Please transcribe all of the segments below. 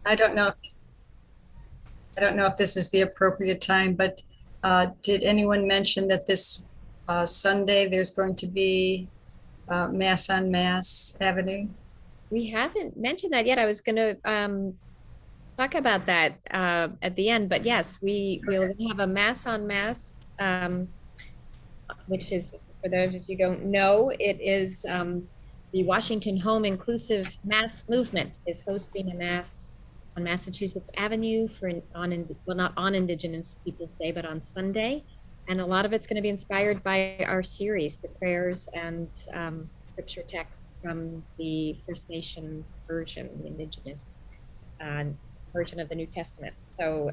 I don't know if this is the appropriate time, but did anyone mention that this Sunday there's going to be Mass on Mass Avenue? We haven't mentioned that yet. I was going to talk about that at the end, but yes, we'll have a mass on mass, which is, for those of you who don't know, it is the Washington Home Inclusive Mass Movement is hosting a mass on Massachusetts Avenue for well, not on Indigenous Peoples Day, but on Sunday. And a lot of it's going to be inspired by our series, the prayers and scripture texts from the First Nations version, the Indigenous uh, version of the New Testament. So,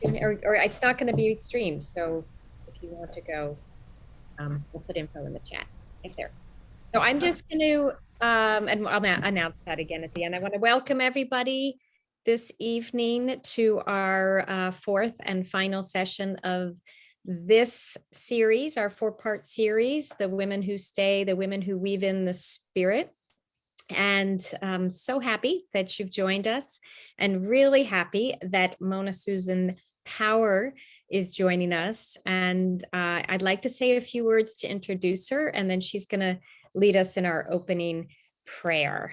or it's not going to be streamed. So if you want to go, we'll put info in the chat right there. So I'm just going to, and I'll announce that again at the end. I want to welcome everybody this evening to our fourth and final session of this series, our 4-part series, The Women Who Stay, The Women Who Weave in the Spirit. And I'm so happy that you've joined us, and really happy that Mona Susan Power is joining us. And I'd like to say a few words to introduce her, and then she's going to lead us in our opening prayer.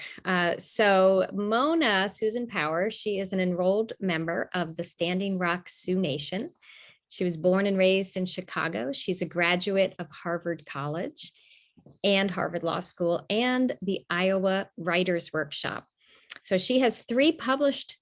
So Mona Susan Power, she is an enrolled member of the Standing Rock Sioux Nation. She was born and raised in Chicago. She's a graduate of Harvard College and Harvard Law School and the Iowa Writers Workshop. So she has 3 published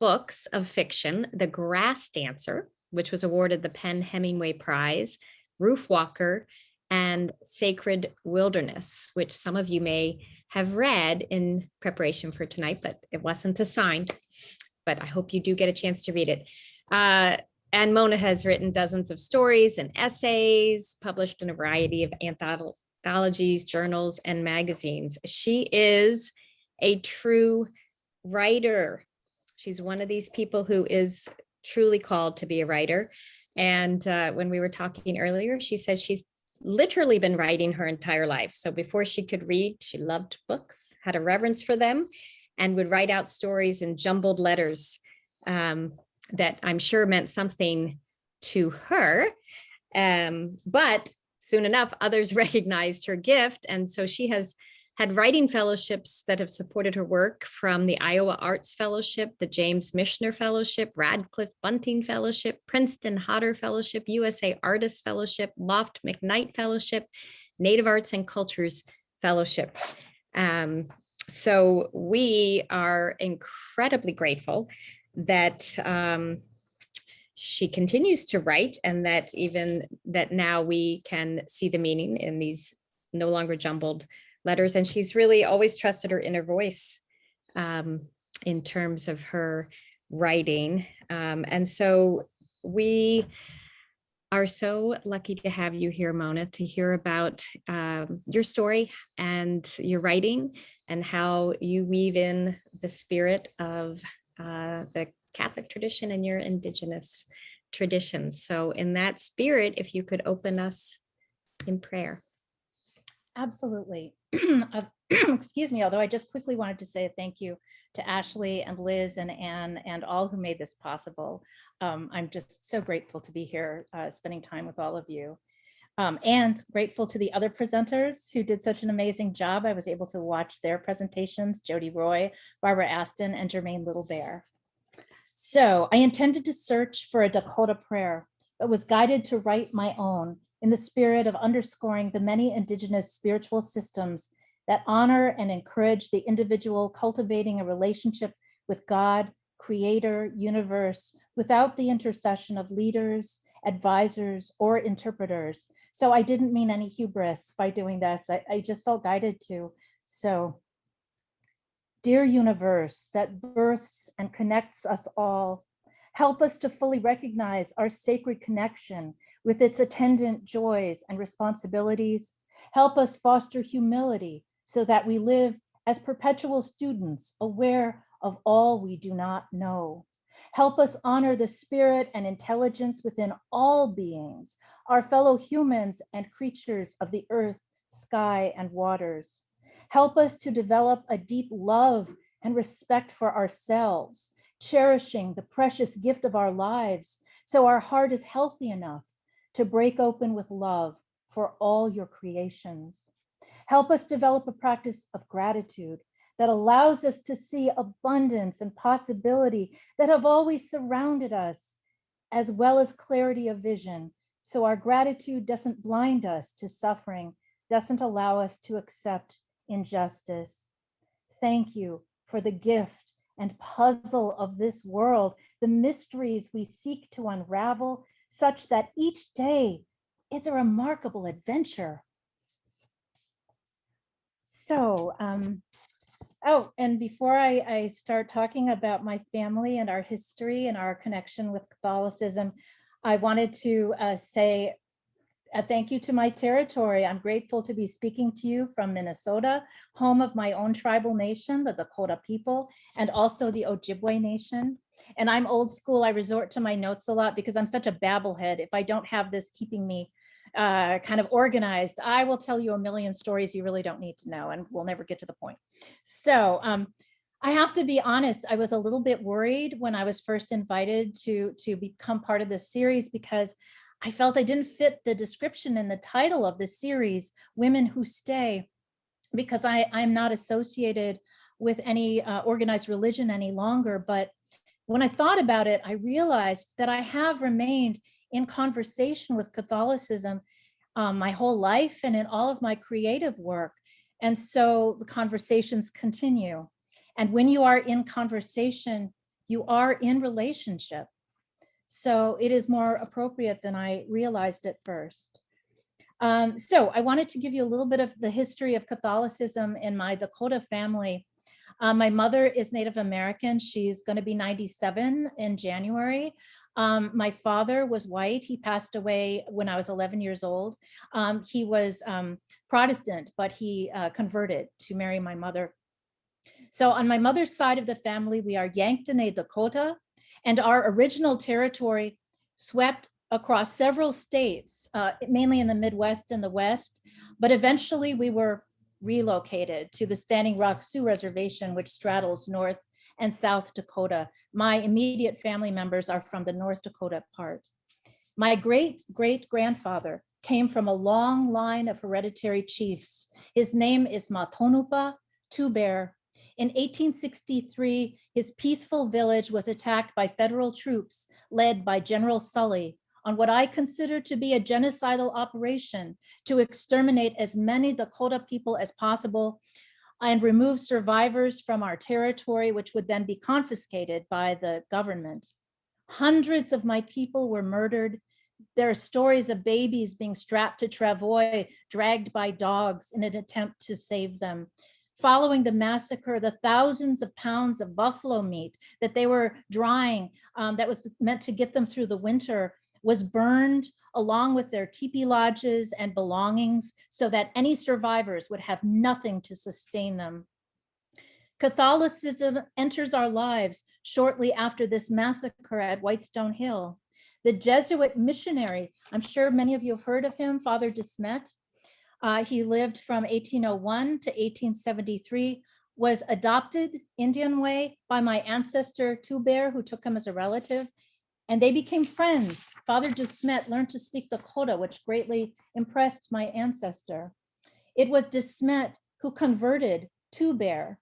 books of fiction: The Grass Dancer, which was awarded the Penn Hemingway Prize, Roof Walker, and Sacred Wilderness, which some of you may have read in preparation for tonight, but it wasn't assigned. But I hope you do get a chance to read it. And Mona has written dozens of stories and essays, published in a variety of anthologies, journals, and magazines. She is a true writer. She's one of these people who is truly called to be a writer. And when we were talking earlier, she said she's literally been writing her entire life. So before she could read, she loved books, had a reverence for them, and would write out stories in jumbled letters that I'm sure meant something to her. But soon enough, others recognized her gift. And so she has had writing fellowships that have supported her work, from the Iowa Arts Fellowship, the James Michener Fellowship, Radcliffe Bunting Fellowship, Princeton Hodder Fellowship, USA Artist Fellowship, Loft McKnight Fellowship, Native Arts and Cultures Fellowship. So we are incredibly grateful that she continues to write, and that even that now we can see the meaning in these no longer jumbled letters. And she's really always trusted her inner voice in terms of her writing. And so we are so lucky to have you here, Mona, to hear about your story and your writing, and how you weave in the spirit of the Catholic tradition and your Indigenous traditions. So in that spirit, if you could open us in prayer. Absolutely. Excuse me, although I just quickly wanted to say a thank you to Ashley and Liz and Anne and all who made this possible. I'm just so grateful to be here spending time with all of you. And grateful to the other presenters who did such an amazing job. I was able to watch their presentations: Jody Roy, Barbara Aston, and Jermaine Little Bear. So I intended to search for a Dakota prayer, but was guided to write my own in the spirit of underscoring the many Indigenous spiritual systems that honor and encourage the individual cultivating a relationship with God, Creator, universe, without the intercession of leaders, advisors, or interpreters. So I didn't mean any hubris by doing this. I just felt guided to. So, dear universe that births and connects us all, help us to fully recognize our sacred connection with its attendant joys and responsibilities. Help us foster humility so that we live as perpetual students, aware of all we do not know. Help us honor the spirit and intelligence within all beings, our fellow humans and creatures of the earth, sky, and waters. Help us to develop a deep love and respect for ourselves, cherishing the precious gift of our lives so our heart is healthy enough to break open with love for all your creations. Help us develop a practice of gratitude that allows us to see abundance and possibility that have always surrounded us, as well as clarity of vision, so our gratitude doesn't blind us to suffering, doesn't allow us to accept injustice. Thank you for the gift and puzzle of this world, the mysteries we seek to unravel, such that each day is a remarkable adventure. So, oh, and before I start talking about my family and our history and our connection with Catholicism, I wanted to say a thank you to my territory. I'm grateful to be speaking to you from Minnesota, home of my own tribal nation, the Dakota people, and also the Ojibwe Nation. And I'm old school. I resort to my notes a lot because I'm such a babblehead. If I don't have this keeping me kind of organized, I will tell you a million stories you really don't need to know, and we'll never get to the point. So I have to be honest, I was a little bit worried when I was first invited to become part of this series, because I felt I didn't fit the description and the title of the series, Women Who Stay, because I'm not associated with any organized religion any longer. But when I thought about it, I realized that I have remained in conversation with Catholicism my whole life and in all of my creative work. And so the conversations continue. And when you are in conversation, you are in relationship. So it is more appropriate than I realized at first. So I wanted to give you a little bit of the history of Catholicism in my Dakota family. My mother is Native American. She's going to be 97 in January. My father was white. He passed away when I was 11 years old. He was Protestant, but he converted to marry my mother. So on my mother's side of the family, we are Yanktonai Dakota, and our original territory swept across several states, mainly in the Midwest and the West, but eventually we were relocated to the Standing Rock Sioux Reservation, which straddles North and South Dakota. My immediate family members are from the North Dakota part. My great-great-grandfather came from a long line of hereditary chiefs. His name is Matonupa Two-Bear. In 1863, his peaceful village was attacked by federal troops led by General Sully on what I consider to be a genocidal operation to exterminate as many Dakota people as possible and remove survivors from our territory, which would then be confiscated by the government. Hundreds of my people were murdered. There are stories of babies being strapped to travois, dragged by dogs in an attempt to save them. Following the massacre, the thousands of pounds of buffalo meat that they were drying, that was meant to get them through the winter, was burned along with their teepee lodges and belongings so that any survivors would have nothing to sustain them. Catholicism enters our lives shortly after this massacre at Whitestone Hill. The Jesuit missionary, I'm sure many of you have heard of him, Father de Smet. He lived from 1801 to 1873, was adopted Indian way by my ancestor Two-Bear, who took him as a relative, and they became friends. Father de Smet learned to speak Dakota, which greatly impressed my ancestor. It was de Smet who converted Two-Bear,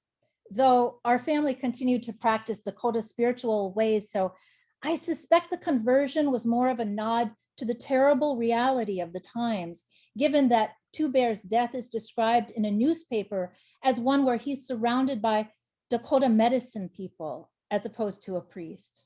though our family continued to practice Dakota spiritual ways. So I suspect the conversion was more of a nod to the terrible reality of the times, given that Two-Bear's death is described in a newspaper as one where he's surrounded by Dakota medicine people, as opposed to a priest.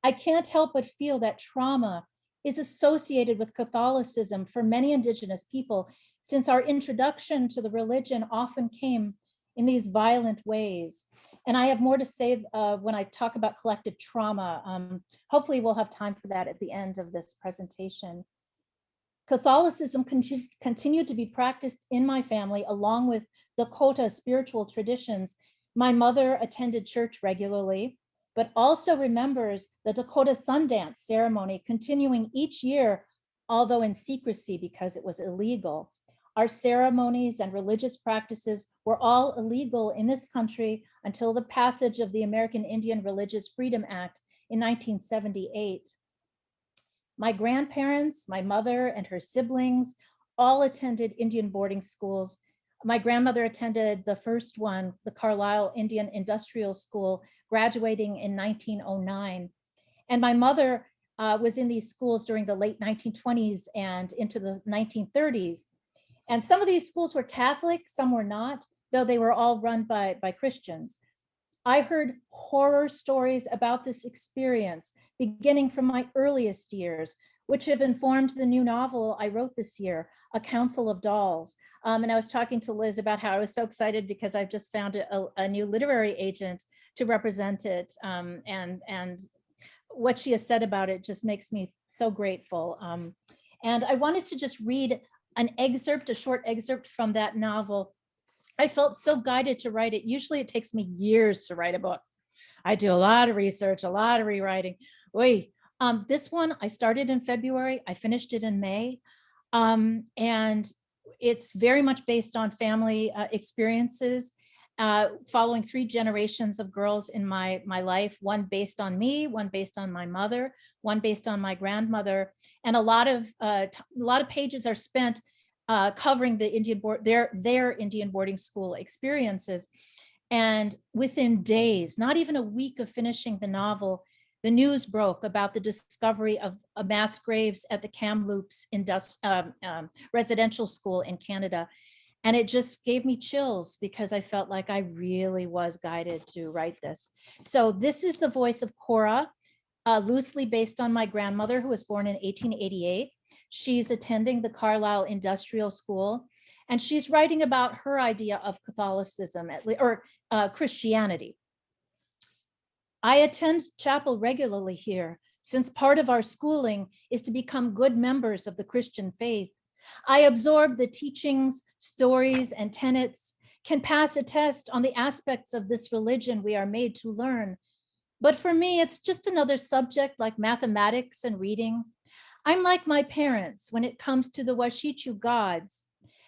I can't help but feel that trauma is associated with Catholicism for many Indigenous people, since our introduction to the religion often came in these violent ways. And I have more to say when I talk about collective trauma. Hopefully we'll have time for that at the end of this presentation. Catholicism continued to be practiced in my family along with Dakota spiritual traditions. My mother attended church regularly, but also remembers the Dakota Sundance ceremony continuing each year, although in secrecy because it was illegal. Our ceremonies and religious practices were all illegal in this country until the passage of the American Indian Religious Freedom Act in 1978. My grandparents, my mother and her siblings all attended Indian boarding schools. My grandmother attended the first one, the Carlisle Indian Industrial School, graduating in 1909. And my mother was in these schools during the late 1920s and into the 1930s. And some of these schools were Catholic, some were not, though they were all run by Christians. I heard horror stories about this experience beginning from my earliest years, which have informed the new novel I wrote this year, A Council of Dolls. And I was talking to Liz about how I was so excited because I've just found a new literary agent to represent it. And what she has said about it just makes me so grateful. And I wanted to just read an excerpt, a short excerpt from that novel. I felt so guided to write it. Usually it takes me years to write a book. I do a lot of research, a lot of rewriting. This one I started in February. I finished it in May. And it's very much based on family experiences, following 3 generations of girls in my life, one based on me, one based on my mother, one based on my grandmother. And a lot of pages are spent covering the their Indian boarding school experiences. And within days, not even a week of finishing the novel, the news broke about the discovery of mass graves at the Kamloops residential school in Canada. And it just gave me chills because I felt like I really was guided to write this. So this is the voice of Cora, loosely based on my grandmother, who was born in 1888. She's attending the Carlisle Industrial School, and she's writing about her idea of Catholicism or Christianity. I attend chapel regularly here, since part of our schooling is to become good members of the Christian faith. I absorb the teachings, stories, and tenets, can pass a test on the aspects of this religion we are made to learn. But for me, it's just another subject like mathematics and reading. I'm like my parents when it comes to the Washichu gods.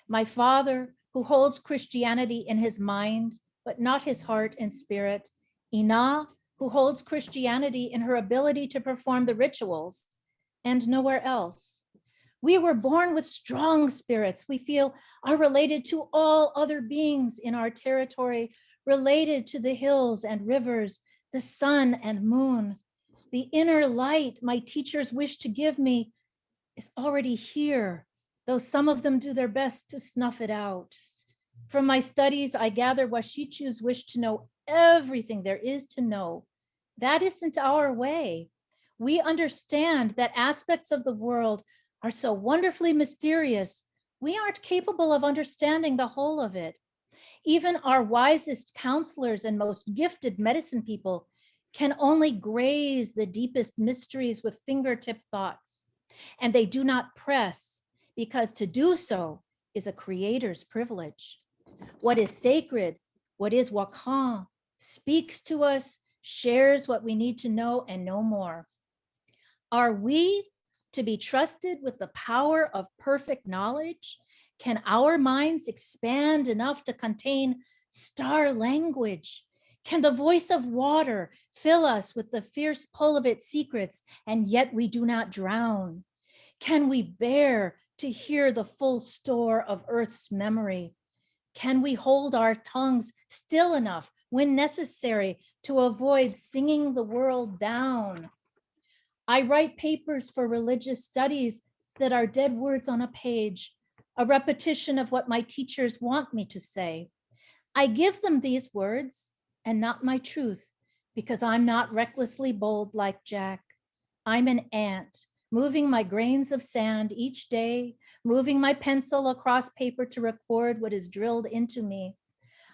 My father, who holds Christianity in his mind, but not his heart and spirit. Ina, who holds Christianity in her ability to perform the rituals, and nowhere else. We were born with strong spirits we feel are related to all other beings in our territory, related to the hills and rivers, the sun and moon. The inner light my teachers wish to give me is already here, though some of them do their best to snuff it out. From my studies, I gather Washichus wish to know everything there is to know. That isn't our way. We understand that aspects of the world are so wonderfully mysterious, we aren't capable of understanding the whole of it. Even our wisest counselors and most gifted medicine people can only graze the deepest mysteries with fingertip thoughts, and they do not press, because to do so is a creator's privilege. What is sacred, what is wakhan, speaks to us, shares what we need to know and no more. Are we to be trusted with the power of perfect knowledge? Can our minds expand enough to contain star language? Can the voice of water fill us with the fierce pull of its secrets, and yet we do not drown? Can we bear to hear the full store of Earth's memory? Can we hold our tongues still enough when necessary to avoid singing the world down? I write papers for religious studies that are dead words on a page, a repetition of what my teachers want me to say. I give them these words and not my truth, because I'm not recklessly bold like Jack. I'm an ant, moving my grains of sand each day, moving my pencil across paper to record what is drilled into me.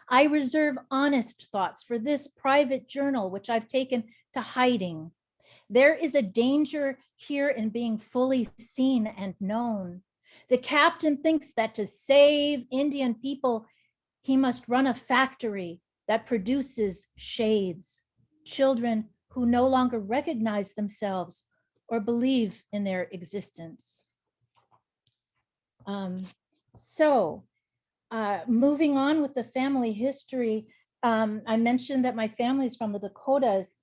I reserve honest thoughts for this private journal, which I've taken to hiding. There is a danger here in being fully seen and known. The captain thinks that to save Indian people, he must run a factory that produces shades, children who no longer recognize themselves or believe in their existence. So moving on with the family history, I mentioned that my family's from the Dakotas,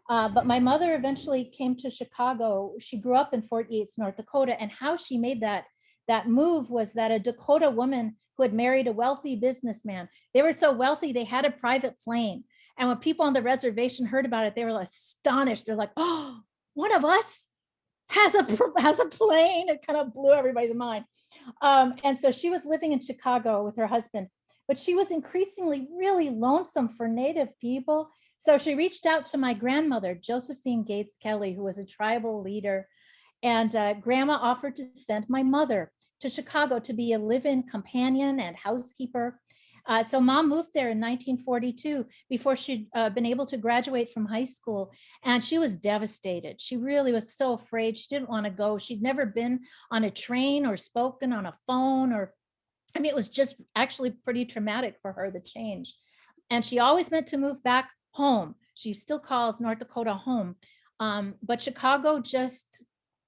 but my mother eventually came to Chicago. She grew up in Fort Yates, North Dakota, and how she made that move was that a Dakota woman who had married a wealthy businessman, they were so wealthy they had a private plane. And when people on the reservation heard about it, they were astonished. They're like, "Oh, one of us has a plane." It kind of blew everybody's mind. And so she was living in Chicago with her husband, but she was increasingly really lonesome for Native people. So she reached out to my grandmother, Josephine Gates Kelly, who was a tribal leader. And grandma offered to send my mother to Chicago to be a live-in companion and housekeeper. So mom moved there in 1942 before she'd been able to graduate from high school. And she was devastated. She really was so afraid. She didn't want to go. She'd never been on a train or spoken on a phone, or, I mean, it was just actually pretty traumatic for her, the change. And she always meant to move back home. She still calls North Dakota home. But Chicago just,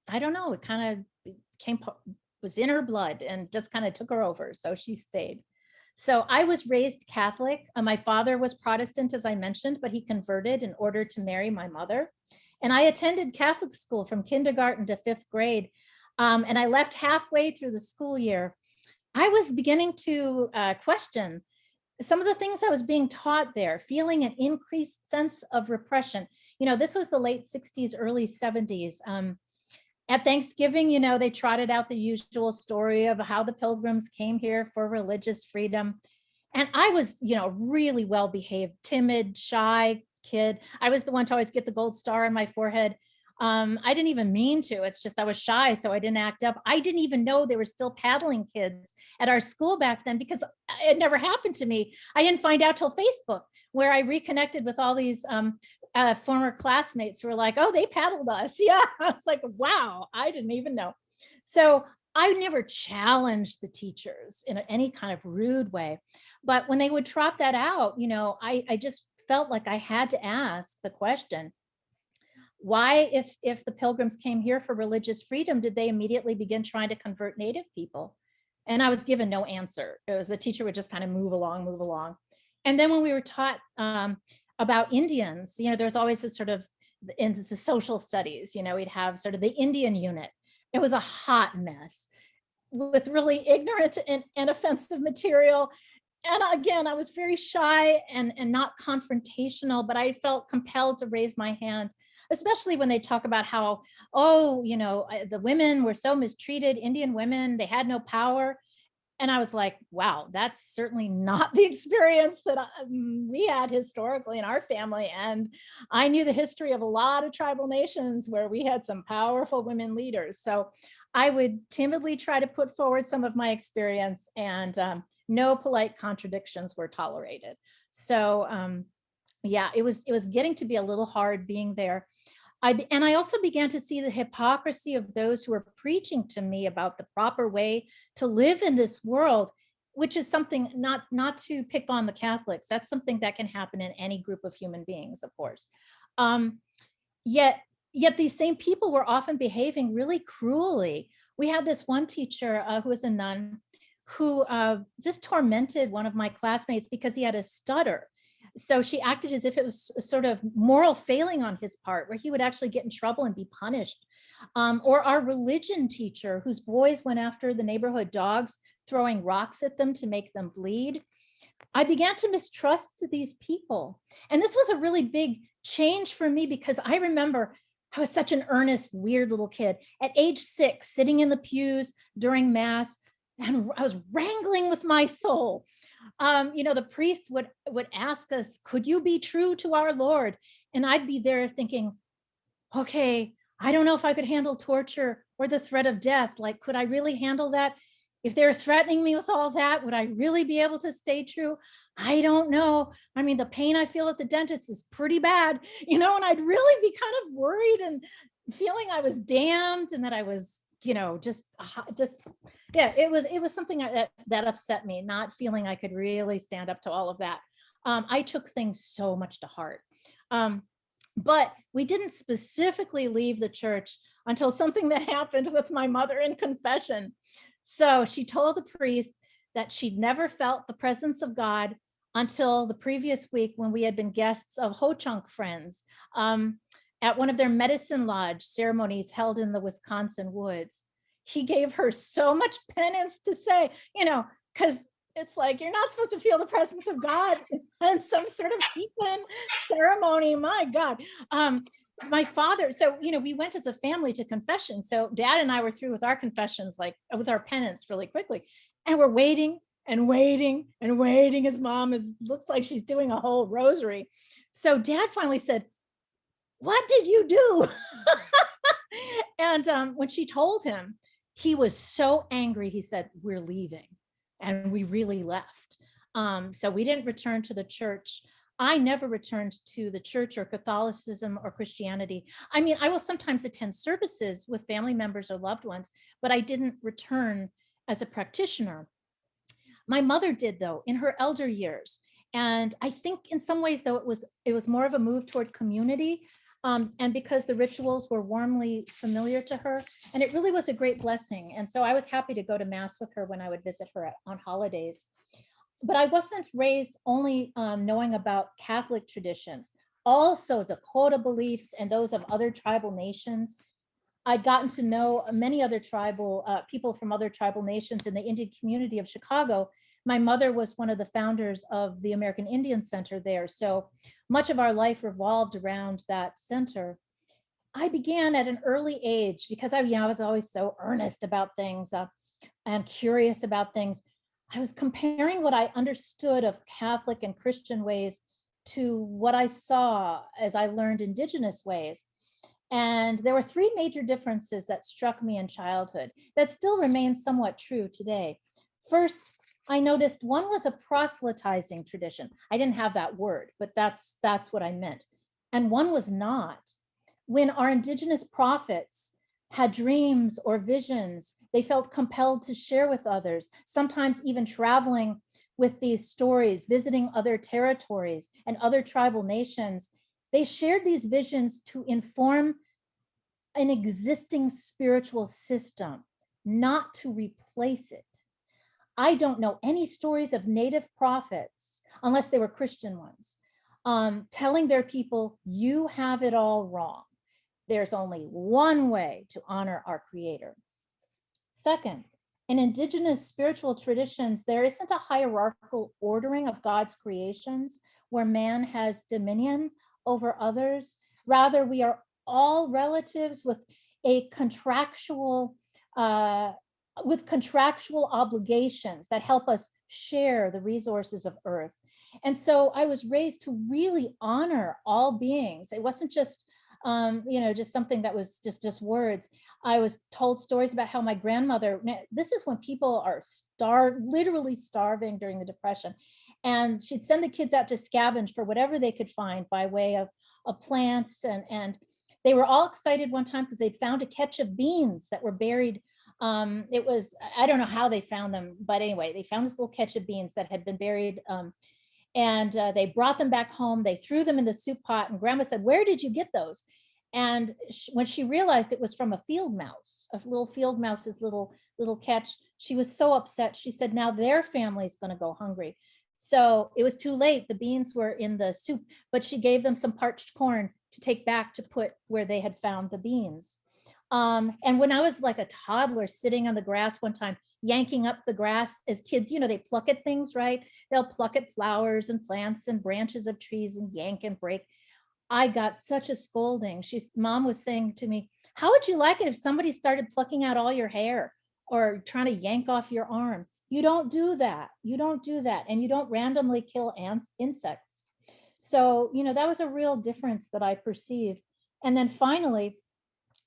I don't know, it kind of was in her blood and just kind of took her over. So she stayed. So I was raised Catholic. My father was Protestant, as I mentioned, but he converted in order to marry my mother. And I attended Catholic school from kindergarten to fifth grade. And I left halfway through the school year. I was beginning to question some of the things I was being taught there, feeling an increased sense of repression. This was the late 60s, early 70s. At Thanksgiving, they trotted out the usual story of how the pilgrims came here for religious freedom. And I was, really well behaved, timid, shy kid. I was the one to always get the gold star on my forehead. I didn't even mean to. It's just I was shy, so I didn't act up. I didn't even know they were still paddling kids at our school back then because it never happened to me. I didn't find out till Facebook, where I reconnected with all these former classmates who were like, "Oh, they paddled us." Yeah, I was like, "Wow, I didn't even know." So I never challenged the teachers in any kind of rude way. But when they would trot that out, I just felt like I had to ask the question, why, if the pilgrims came here for religious freedom, did they immediately begin trying to convert Native people? And I was given no answer. It was the teacher would just kind of move along, move along. And then when we were taught about Indians, there's always this sort of, in the social studies, we'd have sort of the Indian unit. It was a hot mess with really ignorant and offensive material. And again, I was very shy and not confrontational, but I felt compelled to raise my hand, especially when they talk about how, oh, the women were so mistreated, Indian women, they had no power. And I was like, wow, that's certainly not the experience that we had historically in our family. And I knew the history of a lot of tribal nations where we had some powerful women leaders. So I would timidly try to put forward some of my experience, and no polite contradictions were tolerated. So yeah, it was getting to be a little hard being there. I also began to see the hypocrisy of those who were preaching to me about the proper way to live in this world, which is something, not to pick on the Catholics. That's something that can happen in any group of human beings, of course. Um, yet these same people were often behaving really cruelly. We had this one teacher who was a nun who just tormented one of my classmates because he had a stutter. So she acted as if it was a sort of moral failing on his part, where he would actually get in trouble and be punished. Or our religion teacher, whose boys went after the neighborhood dogs, throwing rocks at them to make them bleed. I began to mistrust these people. And this was a really big change for me, because I remember I was such an earnest, weird little kid. At age 6, sitting in the pews during Mass, and I was wrangling with my soul. The priest would ask us, "Could you be true to our Lord?" And I'd be there thinking, okay, I don't know if I could handle torture or the threat of death. Like, could I really handle that? If they're threatening me with all that, would I really be able to stay true? I don't know. I mean, the pain I feel at the dentist is pretty bad, and I'd really be kind of worried and feeling I was damned, and that I was, just, yeah, it was something that upset me, not feeling I could really stand up to all of that. I took things so much to heart. But we didn't specifically leave the church until something that happened with my mother in confession. So she told the priest that she'd never felt the presence of God until the previous week when we had been guests of Ho Chunk friends at one of their medicine lodge ceremonies held in the Wisconsin woods. He gave her so much penance to say, because it's like you're not supposed to feel the presence of God in some sort of heathen ceremony. My God. My father, so we went as a family to confession. So dad and I were through with our confessions, like with our penance really quickly. And we're waiting and waiting and waiting. His mom looks like she's doing a whole rosary. So dad finally said, "What did you do?" And when she told him, he was so angry. He said, "We're leaving." And we really left. So we didn't return to the church. I never returned to the church or Catholicism or Christianity. I mean, I will sometimes attend services with family members or loved ones, but I didn't return as a practitioner. My mother did, though, in her elder years. And I think in some ways, though, it was more of a move toward community. And because the rituals were warmly familiar to her, and it really was a great blessing. And so I was happy to go to mass with her when I would visit her on holidays. But I wasn't raised only knowing about Catholic traditions, also Dakota beliefs and those of other tribal nations. I'd gotten to know many other tribal people from other tribal nations in the Indian community of Chicago. My mother was one of the founders of the American Indian Center there. So much of our life revolved around that center. I began at an early age because I was always so earnest about things and curious about things. I was comparing what I understood of Catholic and Christian ways to what I saw as I learned Indigenous ways. And there were three major differences that struck me in childhood that still remain somewhat true today. First, I noticed one was a proselytizing tradition. I didn't have that word, but that's what I meant. And one was not. When our Indigenous prophets had dreams or visions, they felt compelled to share with others, sometimes even traveling with these stories, visiting other territories and other tribal nations. They shared these visions to inform an existing spiritual system, not to replace it. I don't know any stories of native prophets, unless they were Christian ones, telling their people, "You have it all wrong. There's only one way to honor our Creator." Second, in Indigenous spiritual traditions, there isn't a hierarchical ordering of God's creations where man has dominion over others. Rather, we are all relatives with a contractual obligations that help us share the resources of Earth. And so I was raised to really honor all beings. It wasn't just just something that was just words. I was told stories about how my grandmother, this is when people are literally starving during the Depression. And she'd send the kids out to scavenge for whatever they could find by way of plants. And they were all excited one time because they'd found a catch of beans that were buried. It was, I don't know how they found them, but anyway, they found this little catch of beans that had been buried. And they brought them back home. They threw them in the soup pot, and grandma said, "Where did you get those?" And when she realized it was from a field mouse, a little field mouse's little catch, she was so upset. She said, "Now their family's going to go hungry." So it was too late. The beans were in the soup, but she gave them some parched corn to take back to put where they had found the beans. And when I was like a toddler sitting on the grass one time, yanking up the grass, as kids, they pluck at things, right? They'll pluck at flowers and plants and branches of trees and yank and break. I got such a scolding. Mom was saying to me, "How would you like it if somebody started plucking out all your hair or trying to yank off your arm? You don't do that. You don't do that. And you don't randomly kill insects." So, that was a real difference that I perceived. And then finally,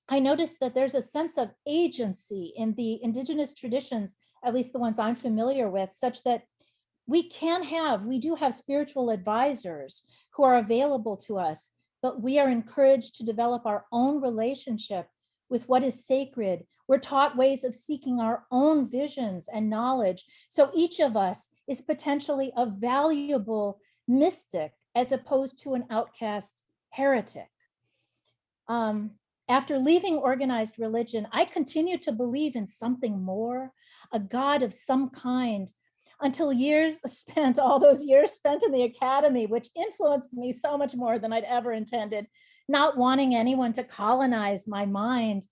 I noticed that there's a sense of agency in the Indigenous traditions, at least the ones I'm familiar with, such that we do have spiritual advisors who are available to us, but we are encouraged to develop our own relationship with what is sacred. We're taught ways of seeking our own visions and knowledge. So each of us is potentially a valuable mystic as opposed to an outcast heretic. After leaving organized religion, I continued to believe in something more, a God of some kind, until all those years spent in the academy, which influenced me so much more than I'd ever intended, not wanting anyone to colonize my mind.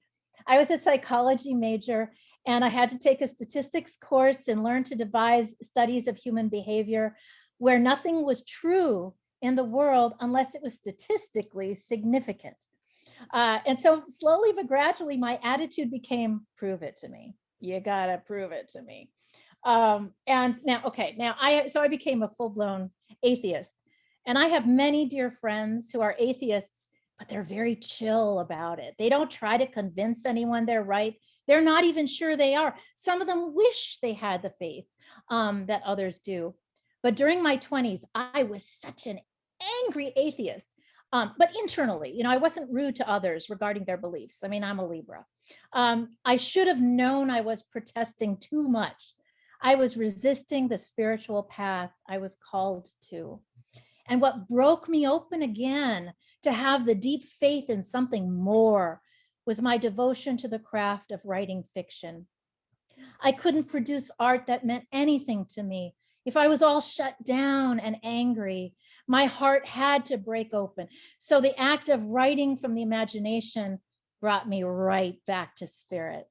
I was a psychology major, and I had to take a statistics course and learn to devise studies of human behavior where nothing was true in the world unless it was statistically significant. And so slowly but gradually, my attitude became, prove it to me. You gotta prove it to me. And now, okay, so I became a full-blown atheist. And I have many dear friends who are atheists, but they're very chill about it. They don't try to convince anyone they're right. They're not even sure they are. Some of them wish they had the faith that others do. But during my 20s, I was such an angry atheist. But internally, I wasn't rude to others regarding their beliefs. I mean, I'm a Libra. I should have known I was protesting too much. I was resisting the spiritual path I was called to. And what broke me open again to have the deep faith in something more was my devotion to the craft of writing fiction. I couldn't produce art that meant anything to me if I was all shut down and angry. My heart had to break open. So the act of writing from the imagination brought me right back to spirit.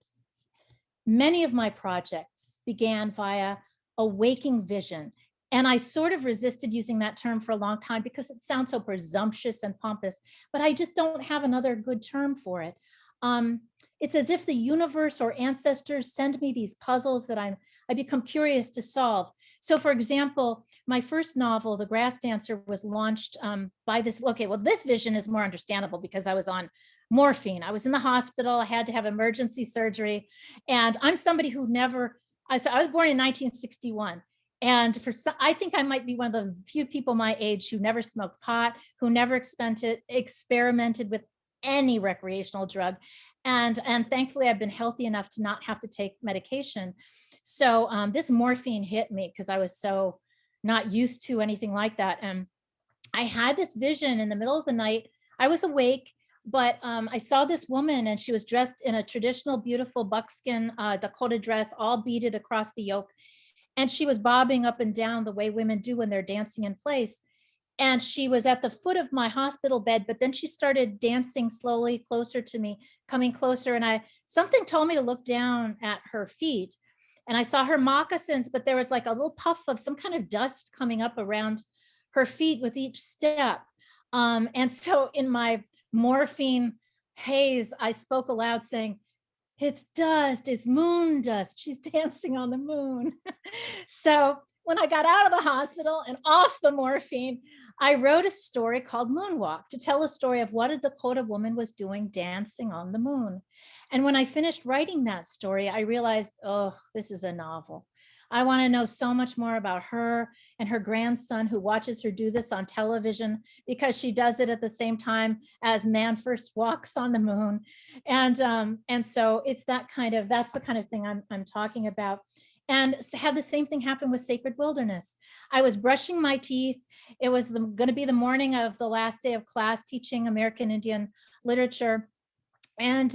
Many of my projects began via a waking vision. And I sort of resisted using that term for a long time because it sounds so presumptuous and pompous, but I just don't have another good term for it. It's as if the universe or ancestors send me these puzzles that I become curious to solve. So for example, my first novel, The Grass Dancer, was launched by this, okay, well, this vision is more understandable because I was on morphine. I was in the hospital. I had to have emergency surgery. And I'm somebody who I was born in 1961. And I think I might be one of the few people my age who never smoked pot, who never experimented with any recreational drug. And thankfully, I've been healthy enough to not have to take medication. So this morphine hit me because I was so not used to anything like that. And I had this vision in the middle of the night. I was awake, but I saw this woman, and she was dressed in a traditional, beautiful buckskin Dakota dress, all beaded across the yoke. And she was bobbing up and down the way women do when they're dancing in place. And she was at the foot of my hospital bed, but then she started dancing slowly closer to me, coming closer. And something told me to look down at her feet. And I saw her moccasins, but there was like a little puff of some kind of dust coming up around her feet with each step. And so in my morphine haze, I spoke aloud saying, "It's dust, it's moon dust. She's dancing on the moon." So when I got out of the hospital and off the morphine, I wrote a story called Moonwalk to tell a story of what a Dakota woman was doing dancing on the moon. And when I finished writing that story, I realized, oh, this is a novel. I want to know so much more about her and her grandson who watches her do this on television because she does it at the same time as man first walks on the moon. And so that's the kind of thing I'm talking about. And had the same thing happen with Sacred Wilderness. I was brushing my teeth. It was going to be the morning of the last day of class teaching American Indian literature. And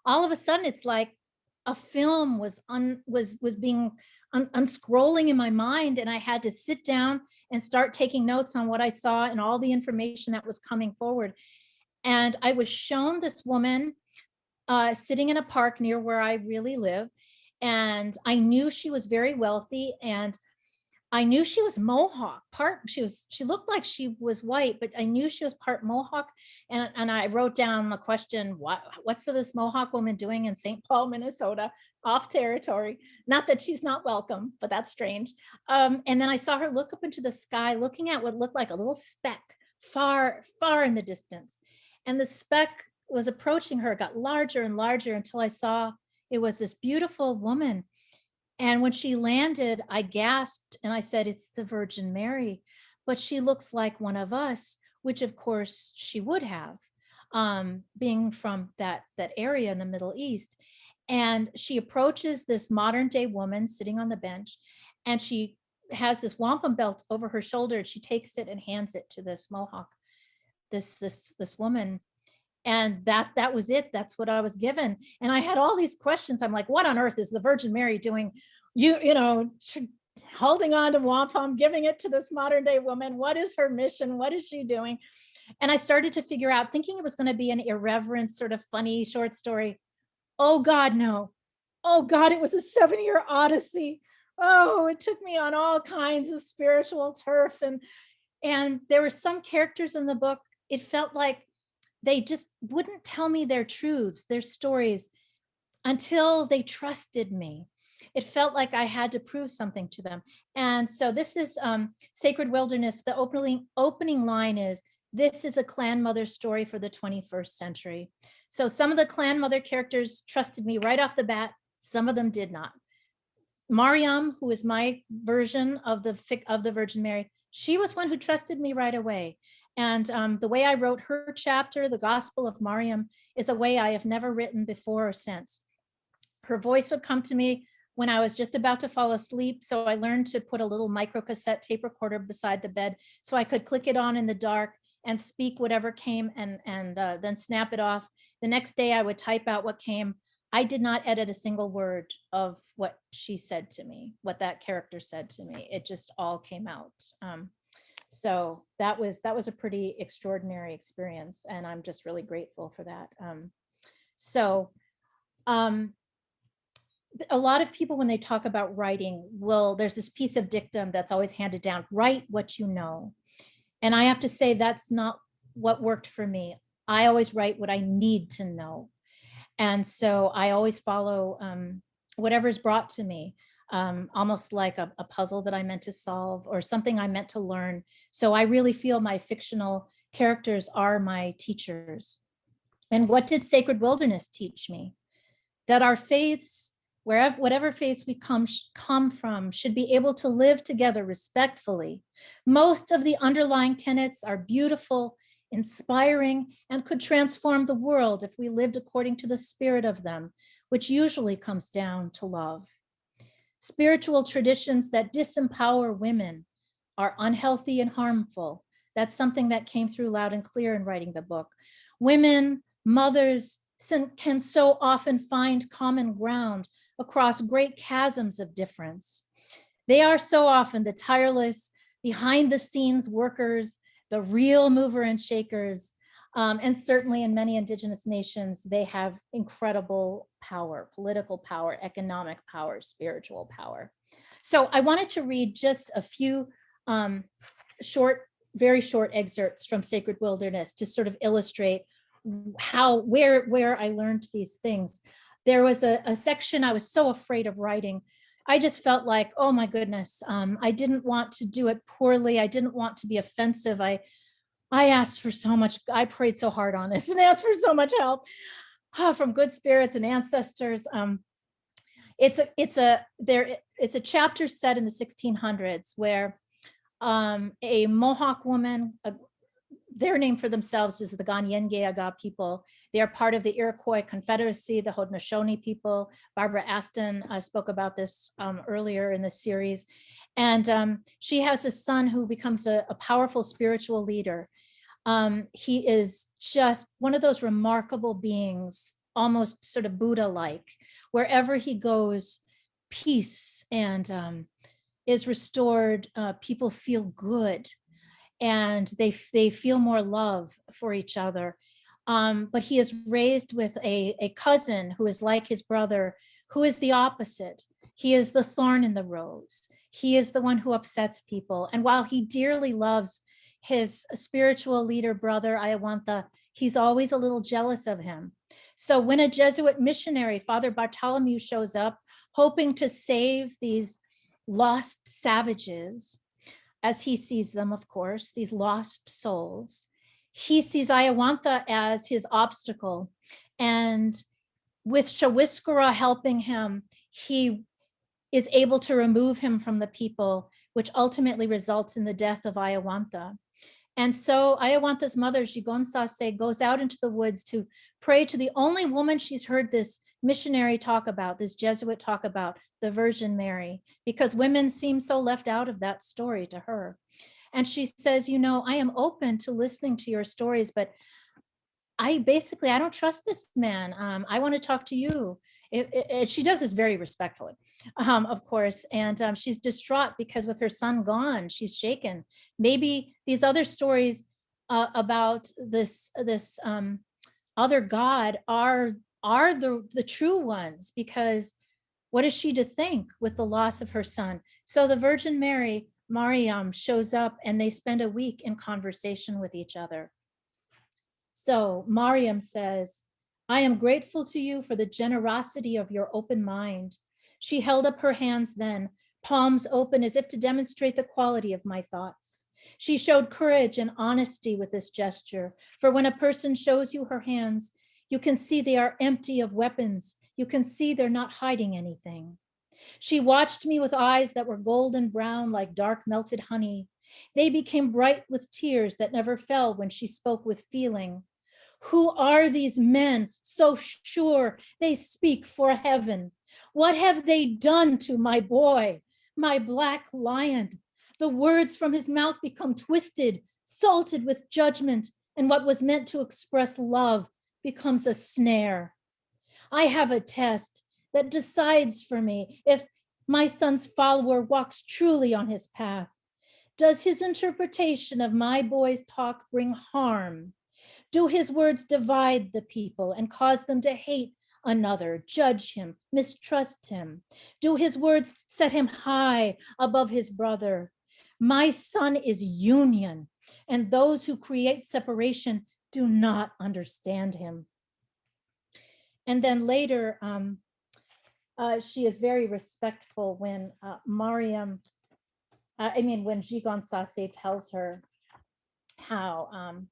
all of a sudden, it's like a film was being unscrolling in my mind, and I had to sit down and start taking notes on what I saw and all the information that was coming forward. And I was shown this woman sitting in a park near where I really live. And I knew she was very wealthy, and I knew she was Mohawk. She looked like she was white, but I knew she was part Mohawk. And I wrote down a question: what's this Mohawk woman doing in St. Paul, Minnesota, off territory? Not that she's not welcome, but that's strange. And then I saw her look up into the sky, looking at what looked like a little speck far, far in the distance. And the speck was approaching her, got larger and larger until I saw it was this beautiful woman. And when she landed, I gasped and I said, "It's the Virgin Mary, but she looks like one of us," which of course she would have, being from that area in the Middle East. And she approaches this modern day woman sitting on the bench, and she has this wampum belt over her shoulder. She takes it and hands it to this Mohawk, this woman. And that was it. That's what I was given. And I had all these questions. I'm like, what on earth is the Virgin Mary doing? Holding on to wampum, giving it to this modern day woman. What is her mission? What is she doing? And I started to figure out, thinking it was going to be an irreverent, sort of funny short story. Oh God, no. Oh God, it was a 7-year odyssey. Oh, it took me on all kinds of spiritual turf. And there were some characters in the book, it felt like they just wouldn't tell me their truths, their stories, until they trusted me. It felt like I had to prove something to them. And so this is Sacred Wilderness. The opening line is, this is a clan mother story for the 21st century. So some of the clan mother characters trusted me right off the bat. Some of them did not. Mariam, who is my version of the Virgin Mary, she was one who trusted me right away. And the way I wrote her chapter, the Gospel of Mariam, is a way I have never written before or since. Her voice would come to me when I was just about to fall asleep. So I learned to put a little micro cassette tape recorder beside the bed so I could click it on in the dark and speak whatever came and then snap it off. The next day I would type out what came. I did not edit a single word of what she said to me, what that character said to me. It just all came out. So that was a pretty extraordinary experience, and I'm just really grateful for that. A lot of people, when they talk about writing, there's this piece of dictum that's always handed down: write what you know. And I have to say, that's not what worked for me. I always write what I need to know. And so I always follow whatever's brought to me, almost like a puzzle that I meant to solve or something I meant to learn. So I really feel my fictional characters are my teachers. And what did Sacred Wilderness teach me? That our faiths, whatever faiths we come from, should be able to live together respectfully. Most of the underlying tenets are beautiful, inspiring, and could transform the world if we lived according to the spirit of them, which usually comes down to love. Spiritual traditions that disempower women are unhealthy and harmful. That's something that came through loud and clear in writing the book. Women, mothers, can so often find common ground across great chasms of difference. They are so often the tireless, behind the scenes workers, the real mover and shakers. And certainly in many Indigenous nations, they have incredible power, political power, economic power, spiritual power. So I wanted to read just a few very short excerpts from Sacred Wilderness to sort of illustrate where I learned these things. There was a section I was so afraid of writing. I just felt like, oh my goodness, I didn't want to do it poorly. I didn't want to be offensive. I asked for so much. I prayed so hard on this and asked for so much help from good spirits and ancestors. It's a chapter set in the 1600s where a Mohawk woman, their name for themselves is the Ganyengeaga people. They are part of the Iroquois Confederacy, the Haudenosaunee people. Barbara Aston spoke about this earlier in this series. And she has a son who becomes a powerful spiritual leader. He is just one of those remarkable beings, almost sort of Buddha-like. Wherever he goes, peace and is restored. People feel good. And they feel more love for each other. But he is raised with a cousin who is like his brother, who is the opposite. He is the thorn in the rose. He is the one who upsets people. And while he dearly loves his spiritual leader brother, Ayawanta, he's always a little jealous of him. So when a Jesuit missionary, Father Bartholomew, shows up, hoping to save these lost savages, as he sees them, of course, these lost souls, he sees Ayawanta as his obstacle. And with Shawiskara helping him, he is able to remove him from the people, which ultimately results in the death of Ayawanta. And so Ayawanta's mother, Jigon goes out into the woods to pray to the only woman she's heard this missionary talk about, this Jesuit talk about, the Virgin Mary, because women seem so left out of that story to her. And she says, I am open to listening to your stories, but I don't trust this man. I want to talk to you. She does this very respectfully, of course. And she's distraught because with her son gone, she's shaken. Maybe these other stories about this other God are the true ones, because what is she to think with the loss of her son? So the Virgin Mary, Mariam, shows up and they spend a week in conversation with each other. So Mariam says, I am grateful to you for the generosity of your open mind. She held up her hands then, palms open as if to demonstrate the quality of my thoughts. She showed courage and honesty with this gesture, for when a person shows you her hands, you can see they are empty of weapons. You can see they're not hiding anything. She watched me with eyes that were golden brown like dark melted honey. They became bright with tears that never fell when she spoke with feeling. Who are these men so sure they speak for heaven? What have they done to my boy, my black lion? The words from his mouth become twisted, salted with judgment, and what was meant to express love becomes a snare. I have a test that decides for me if my son's follower walks truly on his path. Does his interpretation of my boy's talk bring harm? Do his words divide the people and cause them to hate another, judge him, mistrust him? Do his words set him high above his brother? My son is union, and those who create separation do not understand him. And then later, she is very respectful when when Jigon Sase tells her how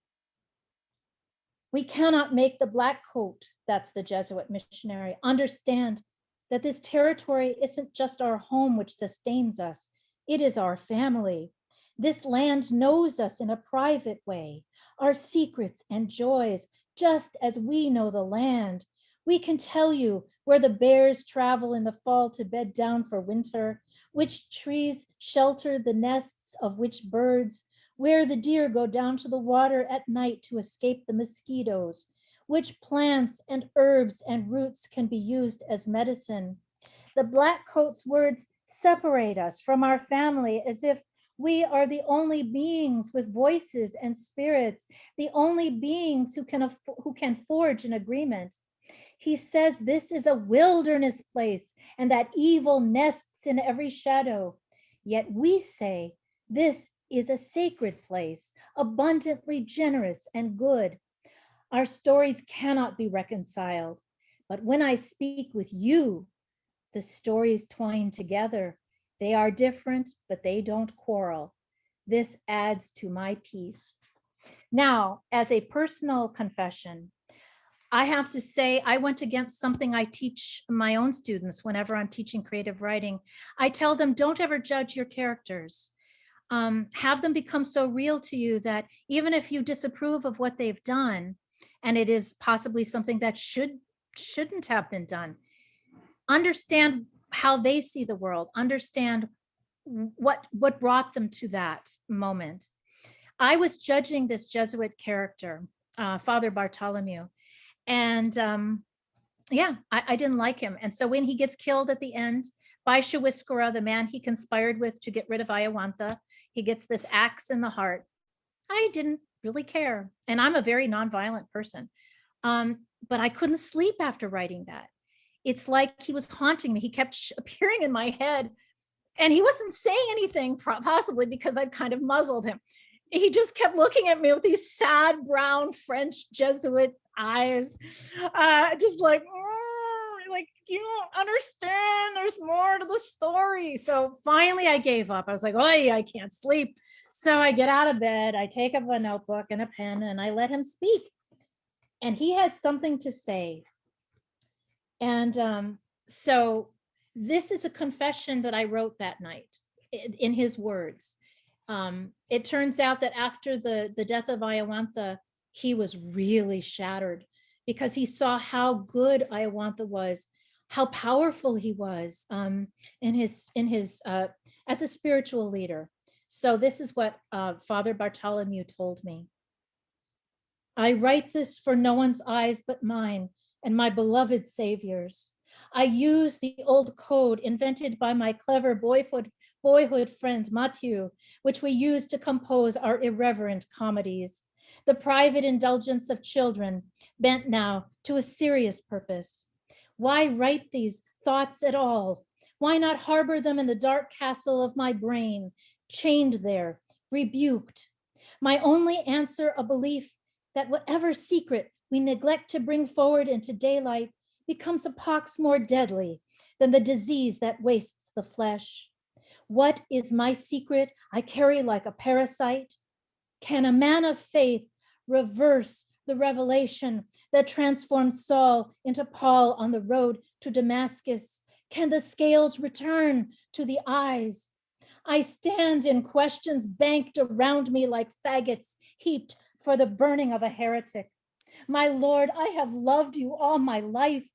we cannot make the black coat, that's the Jesuit missionary, understand that this territory isn't just our home which sustains us, it is our family. This land knows us in a private way, our secrets and joys, just as we know the land. We can tell you where the bears travel in the fall to bed down for winter, which trees shelter the nests of which birds, where the deer go down to the water at night to escape the mosquitoes, which plants and herbs and roots can be used as medicine. The black coat's words separate us from our family as if we are the only beings with voices and spirits, the only beings who can forge an agreement. He says this is a wilderness place and that evil nests in every shadow. Yet we say this is a sacred place, abundantly generous and good. Our stories cannot be reconciled, but when I speak with you, the stories twine together. They are different, but they don't quarrel. This adds to my peace. Now, as a personal confession, I have to say I went against something I teach my own students whenever I'm teaching creative writing. I tell them, don't ever judge your characters. Have them become so real to you that even if you disapprove of what they've done, and it is possibly something that shouldn't have been done, understand how they see the world, understand what brought them to that moment. I was judging this Jesuit character, Father Bartholomew, and I didn't like him. And so when he gets killed at the end by Shawiskara, the man he conspired with to get rid of Ayawantha, he gets this axe in the heart. I didn't really care. And I'm a very nonviolent person. But I couldn't sleep after writing that. It's like he was haunting me. He kept appearing in my head and he wasn't saying anything, possibly because I'd kind of muzzled him. He just kept looking at me with these sad brown French Jesuit eyes, just like you don't understand. There's more to the story. So finally, I gave up. I was like, oh, I can't sleep. So I get out of bed. I take up a notebook and a pen, and I let him speak. And he had something to say. And so this is a confession that I wrote that night in his words. It turns out that after the death of Ayawantha, he was really shattered because he saw how good Ayawantha was, how powerful he was in his as a spiritual leader. So this is what Father Bartholomew told me. I write this for no one's eyes but mine and my beloved Savior's. I use the old code invented by my clever boyhood friend Mathieu, which we use to compose our irreverent comedies. The private indulgence of children, bent now to a serious purpose. Why write these thoughts at all? Why not harbor them in the dark castle of my brain, chained there, rebuked? My only answer, a belief that whatever secret we neglect to bring forward into daylight becomes a pox more deadly than the disease that wastes the flesh. What is my secret I carry like a parasite? Can a man of faith reverse the revelation that transformed Saul into Paul on the road to Damascus? Can the scales return to the eyes? I stand in questions banked around me like faggots heaped for the burning of a heretic. My Lord, I have loved you all my life,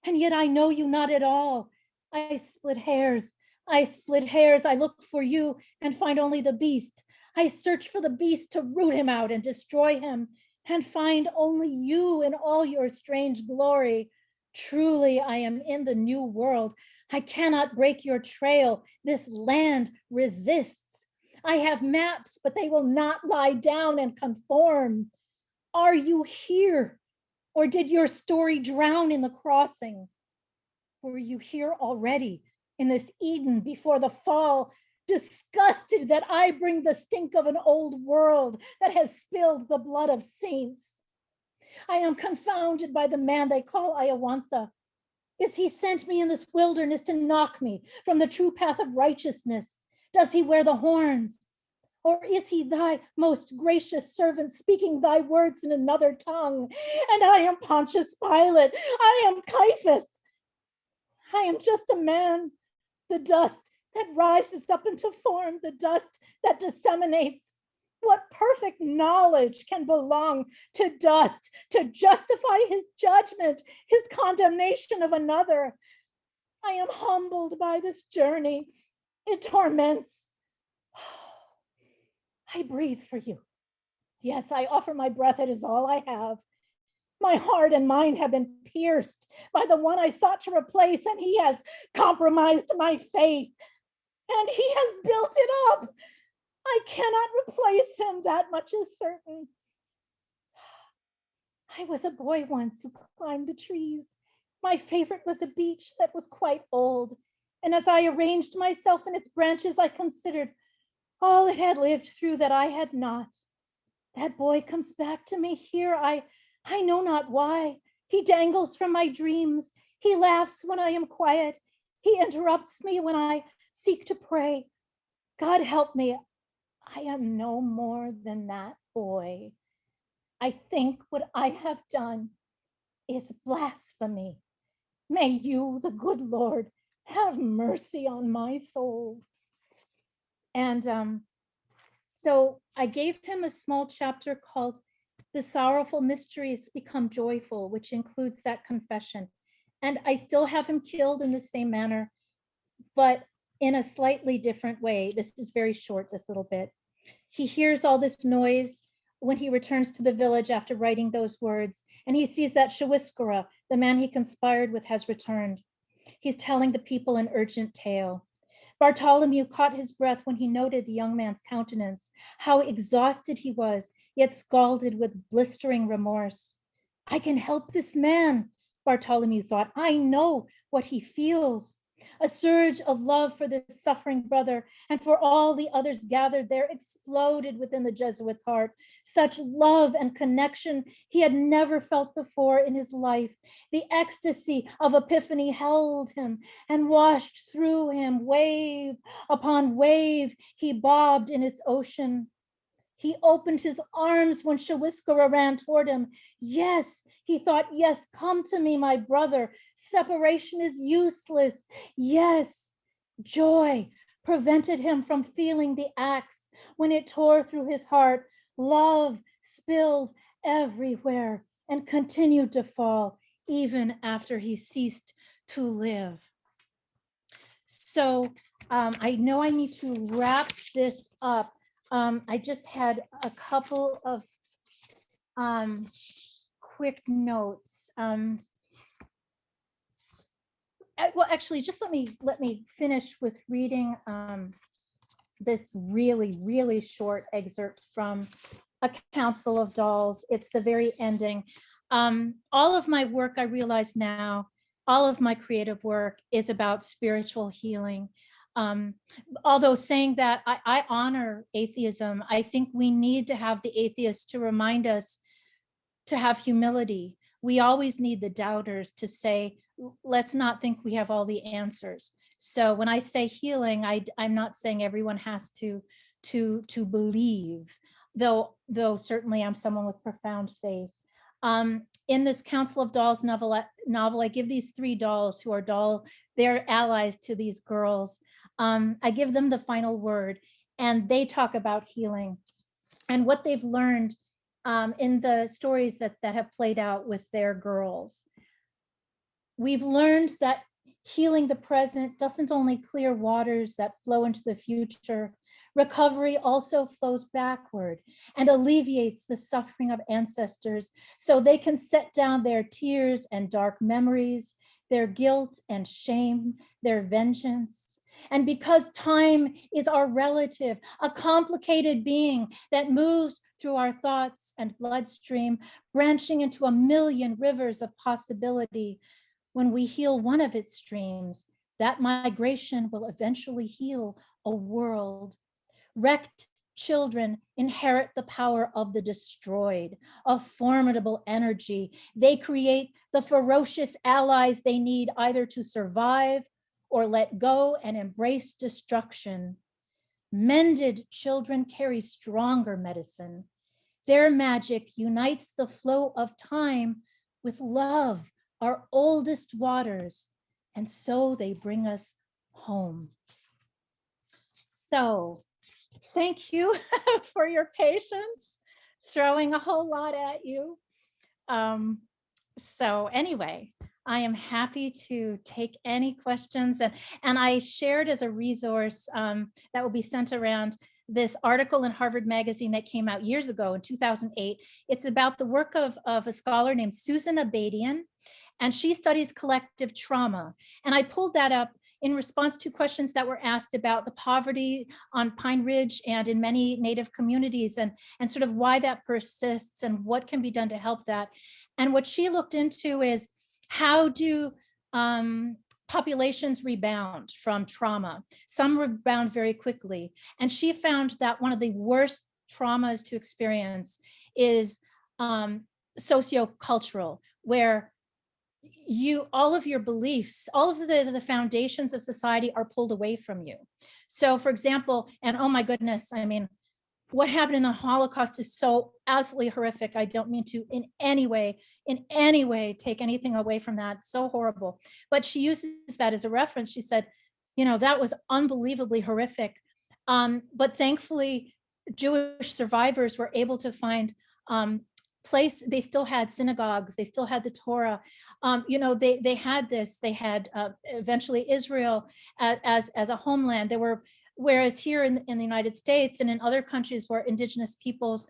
and yet I know you not at all. I split hairs. I look for you and find only the beast. I search for the beast to root him out and destroy him, and find only you in all your strange glory. Truly, I am in the new world. I cannot break your trail. This land resists. I have maps, but they will not lie down and conform. Are you here? Or did your story drown in the crossing? Were you here already in this Eden before the fall, disgusted that I bring the stink of an old world that has spilled the blood of saints? I am confounded by the man they call Iawantha. Is he sent me in this wilderness to knock me from the true path of righteousness? Does he wear the horns? Or is he thy most gracious servant speaking thy words in another tongue? And I am Pontius Pilate. I am Caiaphas. I am just a man, the dust that rises up into form, the dust that disseminates. What perfect knowledge can belong to dust to justify his judgment, his condemnation of another? I am humbled by this journey. It torments. I breathe for you. Yes, I offer my breath. It is all I have. My heart and mind have been pierced by the one I sought to replace, and he has compromised my faith, and he has built it up. I cannot replace him, that much is certain. I was a boy once who climbed the trees. My favorite was a beech that was quite old, and as I arranged myself in its branches, I considered all it had lived through that I had not. That boy comes back to me here. I know not why. He dangles from my dreams. He laughs when I am quiet. He interrupts me when I seek to pray. God help me. I am no more than that boy. I think what I have done is blasphemy. May you, the good Lord, have mercy on my soul. And so I gave him a small chapter called The Sorrowful Mysteries Become Joyful, which includes that confession. And I still have him killed in the same manner, but in a slightly different way. This is very short, this little bit. He hears all this noise when he returns to the village after writing those words, and he sees that Shawiskara, the man he conspired with, has returned. He's telling the people an urgent tale. Bartholomew caught his breath when he noted the young man's countenance, how exhausted he was, yet scalded with blistering remorse. I can help this man, Bartholomew thought. I know what he feels. A surge of love for this suffering brother and for all the others gathered there exploded within the Jesuit's heart. Such love and connection he had never felt before in his life. The ecstasy of epiphany held him and washed through him. Wave upon wave, he bobbed in its ocean. He opened his arms when Shawiskara ran toward him. Yes, he thought, yes, come to me, my brother. Separation is useless. Yes, joy prevented him from feeling the axe when it tore through his heart. Love spilled everywhere and continued to fall even after he ceased to live. So I know I need to wrap this up. I just had a couple of quick notes. Well, actually, just let me finish with reading this really short excerpt from A Council of Dolls. It's the very ending. All of my work, I realize now, all of my creative work is about spiritual healing. Although saying that, I honor atheism. I think we need to have the atheists to remind us to have humility. We always need the doubters to say, let's not think we have all the answers. So when I say healing, I'm not saying everyone has to believe, though certainly I'm someone with profound faith. In this Council of Dolls novel, I give these 3 dolls who are they're allies to these girls. I give them the final word, and they talk about healing and what they've learned in the stories that have played out with their girls. We've learned that healing the present doesn't only clear waters that flow into the future. Recovery also flows backward and alleviates the suffering of ancestors so they can set down their tears and dark memories, their guilt and shame, their vengeance. And because time is our relative, a complicated being that moves through our thoughts and bloodstream, branching into a million rivers of possibility, when we heal one of its streams, that migration will eventually heal a world. Wrecked children inherit the power of the destroyed, a formidable energy. They create the ferocious allies they need either to survive or let go and embrace destruction. Mended children carry stronger medicine. Their magic unites the flow of time with love, our oldest waters, and so they bring us home. So thank you for your patience, throwing a whole lot at you. So anyway, I am happy to take any questions, and I shared as a resource that will be sent around this article in Harvard Magazine that came out years ago in 2008. It's about the work of a scholar named Susan Abadian, and she studies collective trauma. And I pulled that up in response to questions that were asked about the poverty on Pine Ridge and in many Native communities, and sort of why that persists and what can be done to help that. And what she looked into is how do populations rebound from trauma? Some rebound very quickly. And she found that one of the worst traumas to experience is sociocultural, where all of your beliefs, all of the foundations of society are pulled away from you. So for example, and oh my goodness, I mean, what happened in the Holocaust is so absolutely horrific. I don't mean to in any way take anything away from that. It's so horrible. But she uses that as a reference. She said, you know, that was unbelievably horrific. But thankfully, Jewish survivors were able to find place. They still had synagogues. They still had the Torah. You know, they had this. They had eventually Israel as a homeland. There were. Whereas here in the United States and in other countries where indigenous peoples,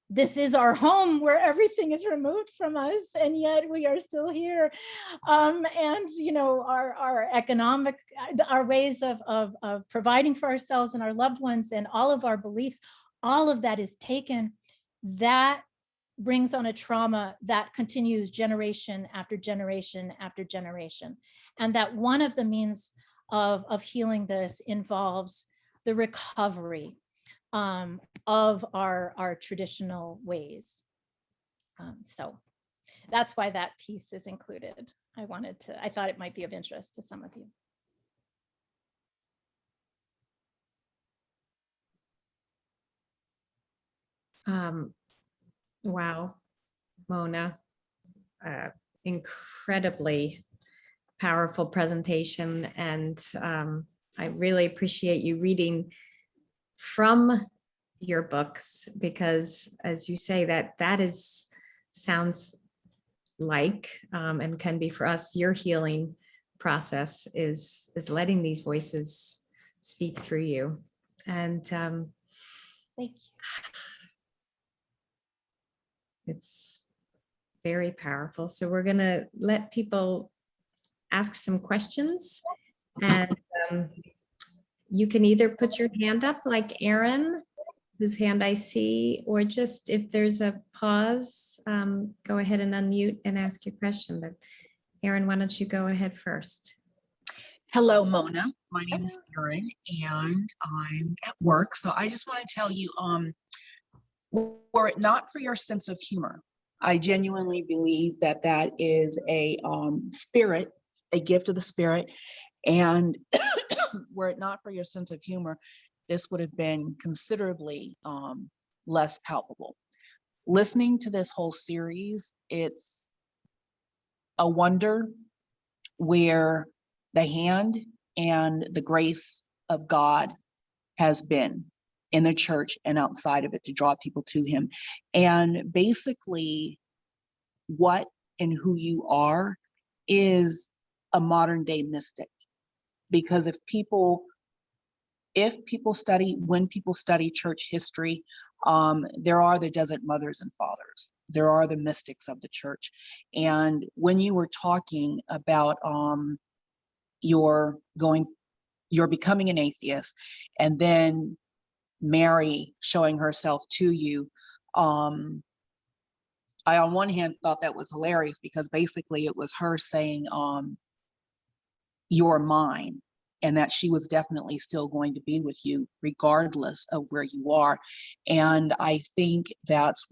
this is our home where everything is removed from us, and yet we are still here. And you know, our economic, our ways of providing for ourselves and our loved ones and all of our beliefs, all of that is taken. That brings on a trauma that continues generation after generation after generation. And that one of the means of healing this involves the recovery of our traditional ways. So that's why that piece is included. I thought it might be of interest to some of you. Wow, Mona, incredibly powerful presentation, and I really appreciate you reading from your books, because as you say, that sounds like and can be for us, your healing process is letting these voices speak through you. And Thank you. It's very powerful. So we're going to let people ask some questions, and you can either put your hand up like Aaron, whose hand I see, or just if there's a pause, go ahead and unmute and ask your question. But Aaron, why don't you go ahead first? Hello, Mona. My name is Erin, and I'm at work. So I just want to tell you, were it not for your sense of humor, I genuinely believe that that is a spirit, a gift of the spirit. And were it not for your sense of humor, this would have been considerably less palpable. Listening to this whole series, it's a wonder where the hand and the grace of God has been in the church and outside of it to draw people to him. And basically, what and who you are is a modern day mystic. Because when people study church history, there are the desert mothers and fathers. There are the mystics of the church. And when you were talking about you're becoming an atheist, and then Mary showing herself to you, I on one hand thought that was hilarious, because basically it was her saying, you're mine, and that she was definitely still going to be with you regardless of where you are. And I think that's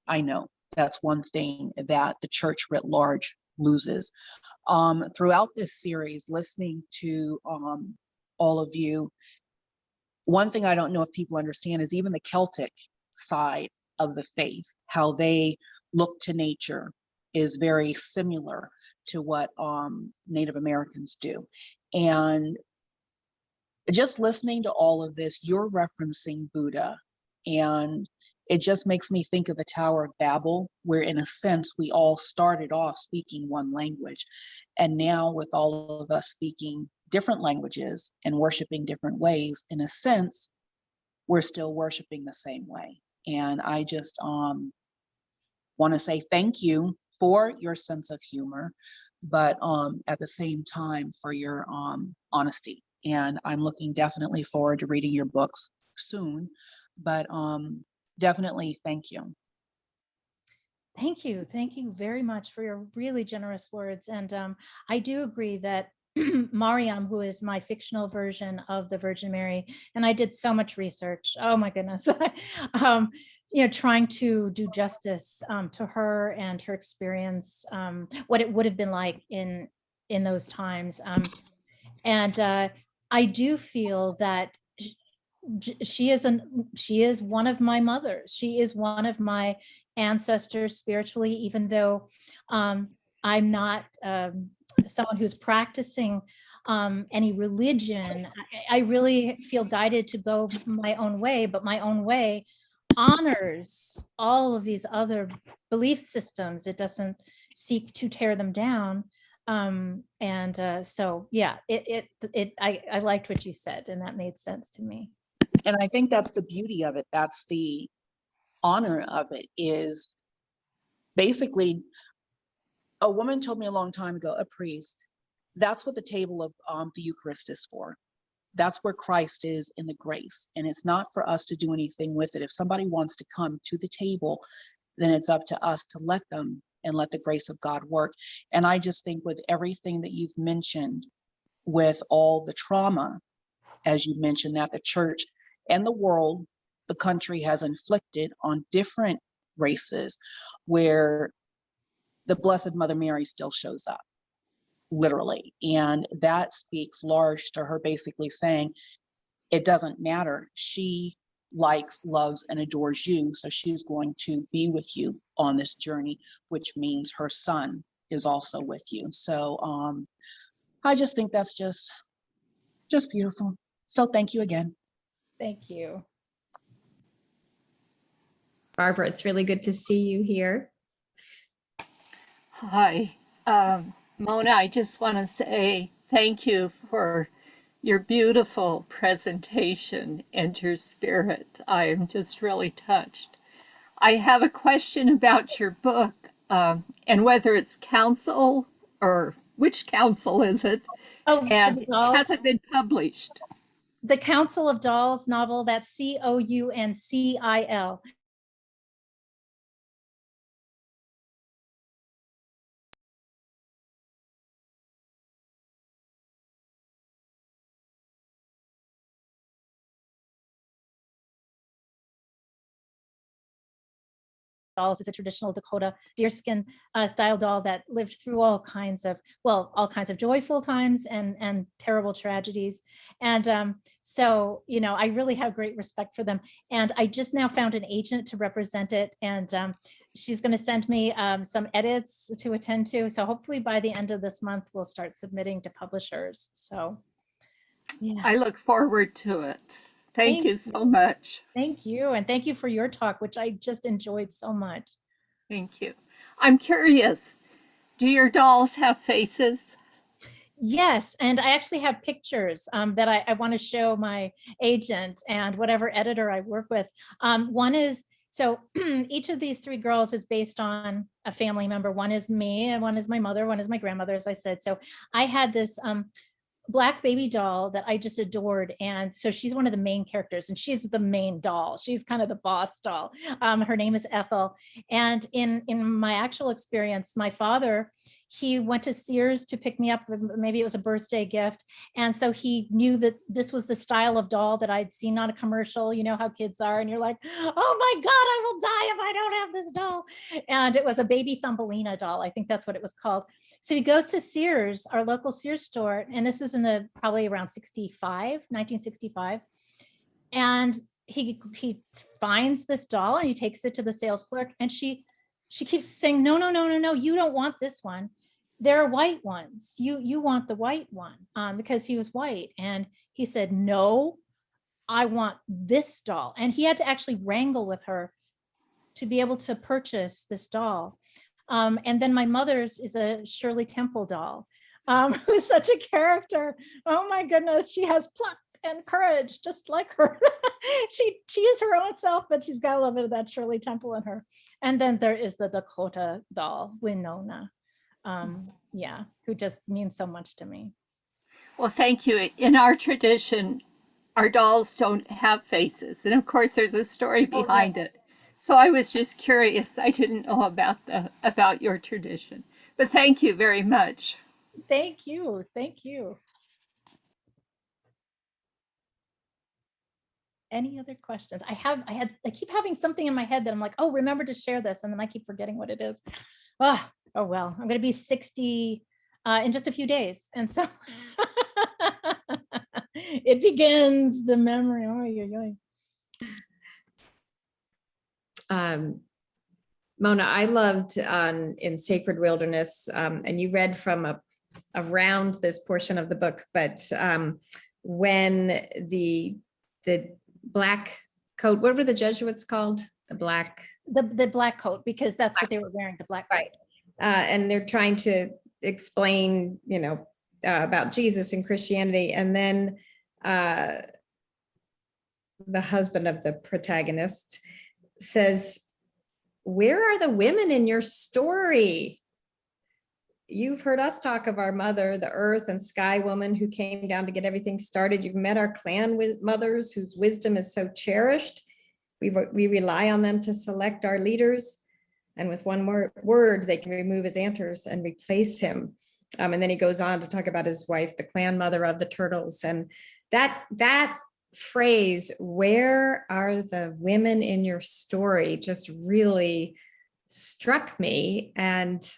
I know that's one thing that the church writ large loses. Throughout this series, listening to all of you, one thing I don't know if people understand is even the Celtic side of the faith, how they look to nature is very similar to what Native Americans do. And just listening to all of this, you're referencing Buddha, and it just makes me think of the Tower of Babel, where in a sense we all started off speaking one language, and now with all of us speaking different languages and worshiping different ways, in a sense we're still worshiping the same way. And I just want to say thank you for your sense of humor, but at the same time for your honesty. And I'm looking definitely forward to reading your books soon, but definitely thank you. Thank you. Thank you very much for your really generous words. And I do agree that Mariam, who is my fictional version of the Virgin Mary, and I did so much research. Oh my goodness. Trying to do justice to her and her experience, what it would have been like in those times. And I do feel that she is one of my mothers. She is one of my ancestors spiritually, even though I'm not someone who's practicing any religion. I really feel guided to go my own way, but my own way honors all of these other belief systems. It doesn't seek to tear them down. So yeah, I liked what you said, and that made sense to me. And I think that's the beauty of it. That's the honor of it, is basically, a woman told me a long time ago, a priest, that's what the table of the Eucharist is for. That's where Christ is in the grace. And it's not for us to do anything with it. If somebody wants to come to the table, then it's up to us to let them and let the grace of God work. And I just think with everything that you've mentioned, with all the trauma, as you mentioned, that the church and the world, the country has inflicted on different races, where the Blessed Mother Mary still shows up, literally. And that speaks large to her basically saying, it doesn't matter. She likes, loves, and adores you. So she's going to be with you on this journey, which means her son is also with you. So I just think that's just beautiful. So thank you again. Thank you. Barbara, it's really good to see you here. Hi, Mona, I just want to say thank you for your beautiful presentation and your spirit. I am just really touched. I have a question about your book and whether it's council or which council is it? Oh, for And the dolls, has it been published? the Council of Dolls novel, that's Council. Dolls is a traditional Dakota deerskin style doll that lived through all kinds of, well, all kinds of joyful times and terrible tragedies. And so, you know, I really have great respect for them. And I just now found an agent to represent it. And she's going to send me some edits to attend to. So hopefully by the end of this month, we'll start submitting to publishers. So yeah. I look forward to it. Thank you so much. Thank you. And thank you for your talk, which I just enjoyed so much. Thank you. I'm curious, do your dolls have faces? Yes, and I actually have pictures that I want to show my agent and whatever editor I work with. One is, so each of these three girls is based on a family member. One is me, and one is my mother, one is my grandmother, as I said. So I had this black baby doll that I just adored. And so she's one of the main characters, and she's the main doll. She's kind of the boss doll. Her name is Ethel. And in my actual experience, my father, he went to Sears to pick me up. Maybe it was a birthday gift. And so he knew that this was the style of doll that I'd seen on a commercial. You know how kids are, and you're like, oh my God, I will die if I don't have this doll. And it was a baby Thumbelina doll. I think that's what it was called. So he goes to Sears, our local Sears store, and this is in the probably around 1965. And he finds this doll and he takes it to the sales clerk, and she keeps saying, no, you don't want this one. There are white ones. You want the white one, because he was white. And he said, no, I want this doll. And he had to actually wrangle with her to be able to purchase this doll. And then my mother's is a Shirley Temple doll, who's such a character. Oh my goodness, she has pluck and courage, just like her. she is her own self, but she's got a little bit of that Shirley Temple in her. And then there is the Dakota doll, Winona, yeah, who just means so much to me. Well, thank you. In our tradition, our dolls don't have faces. And of course, there's a story behind it. So I was just curious. I didn't know about your tradition. But thank you very much. Thank you. Thank you. Any other questions? I keep having something in my head that I'm like, oh, remember to share this. And then I keep forgetting what it is. Oh well, I'm going to be 60 in just a few days. And so it begins the memory. Mona, I loved in Sacred Wilderness, and you read from around this portion of the book, but when the black coat, what were the Jesuits called? The black coat, because that's what they were wearing, the black coat. Right. And they're trying to explain, about Jesus and Christianity. And then the husband of the protagonist says, where are the women in your story? You've heard us talk of our mother, the earth and sky woman who came down to get everything started. You've met our clan mothers whose wisdom is so cherished. We rely on them to select our leaders. And with one more word, they can remove his antlers and replace him. And then he goes on to talk about his wife, the clan mother of the turtles. And that phrase, where are the women in your story, just really struck me. And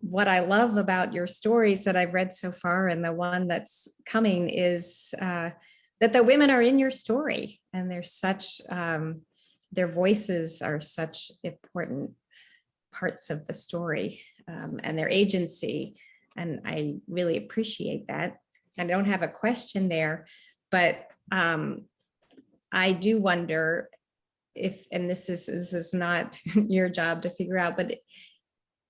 what I love about your stories that I've read so far, and the one that's coming, is that the women are in your story, and they're such, their voices are such important parts of the story, and their agency. And I really appreciate that. I don't have a question there, but I do wonder if, and this is not your job to figure out, but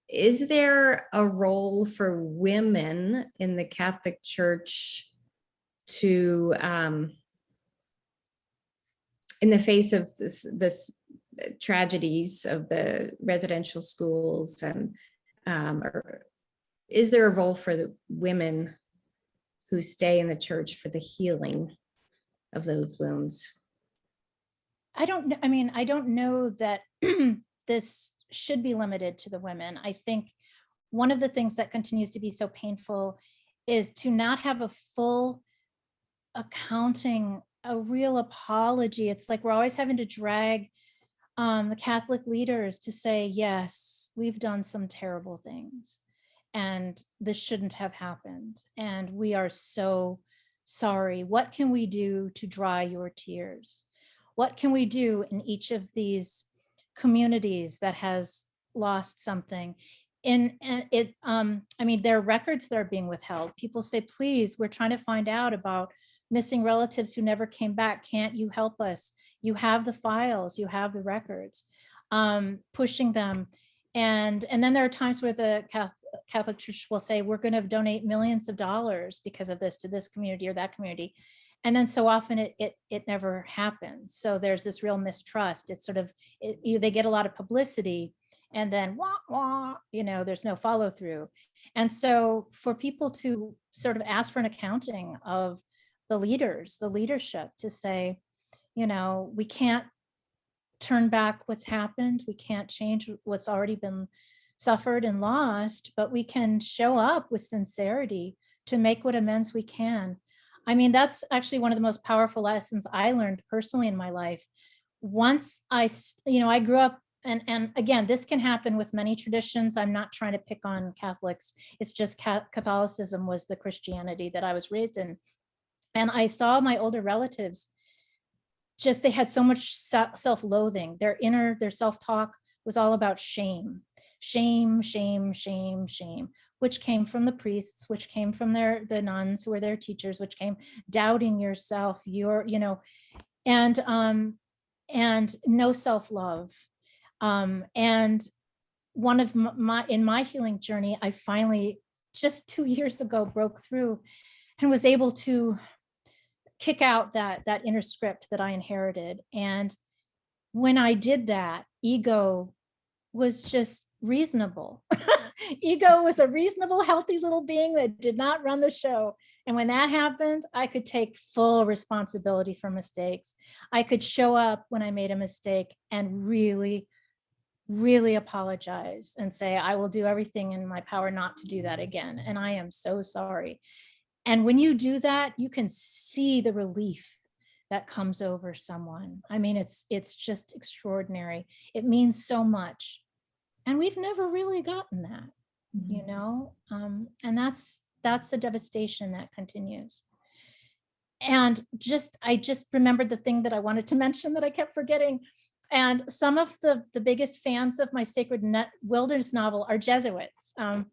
is there a role for women in the Catholic Church to, in the face of this tragedies of the residential schools, and or is there a role for the women who stay in the church for the healing of those wounds? I don't know. I mean, I don't know that this should be limited to the women. I think one of the things that continues to be so painful is to not have a full accounting, a real apology. It's like we're always having to drag the Catholic leaders to say, yes, we've done some terrible things and this shouldn't have happened. And we are so sorry. What can we do to dry your tears? What can we do in each of these communities that has lost something? I mean, there are records that are being withheld. People say, please, we're trying to find out about missing relatives who never came back. Can't you help us? You have the files, you have the records, pushing them. And then there are times where the Catholic Church will say, we're going to donate millions of dollars because of this to this community or that community. And then so often it never happens. So there's this real mistrust. It's sort of, they get a lot of publicity and then wah, wah, there's no follow through. And so for people to sort of ask for an accounting of the leaders, the leadership, to say, we can't turn back what's happened. We can't change what's already been suffered and lost, but we can show up with sincerity to make what amends we can. I mean, that's actually one of the most powerful lessons I learned personally in my life. Once I grew up, and again, this can happen with many traditions. I'm not trying to pick on Catholics. It's just Catholicism was the Christianity that I was raised in. And I saw my older relatives, they had so much self-loathing. Their self-talk was all about shame, shame, shame, shame, shame, which came from the priests, which came from the nuns who were their teachers, which came doubting yourself, and no self-love. And one of in my healing journey, I finally, just 2 years ago, broke through and was able to kick out that inner script that I inherited. And when I did that, ego was just reasonable. Ego was a reasonable, healthy little being that did not run the show. And when that happened, I could take full responsibility for mistakes. I could show up when I made a mistake and really, really apologize and say, I will do everything in my power not to do that again. And I am so sorry. And when you do that, you can see the relief that comes over someone. I mean, it's just extraordinary. It means so much. And we've never really gotten that, and that's a devastation that continues. And I just remembered the thing that I wanted to mention that I kept forgetting. And some of the biggest fans of my Sacred Wilderness novel are Jesuits. And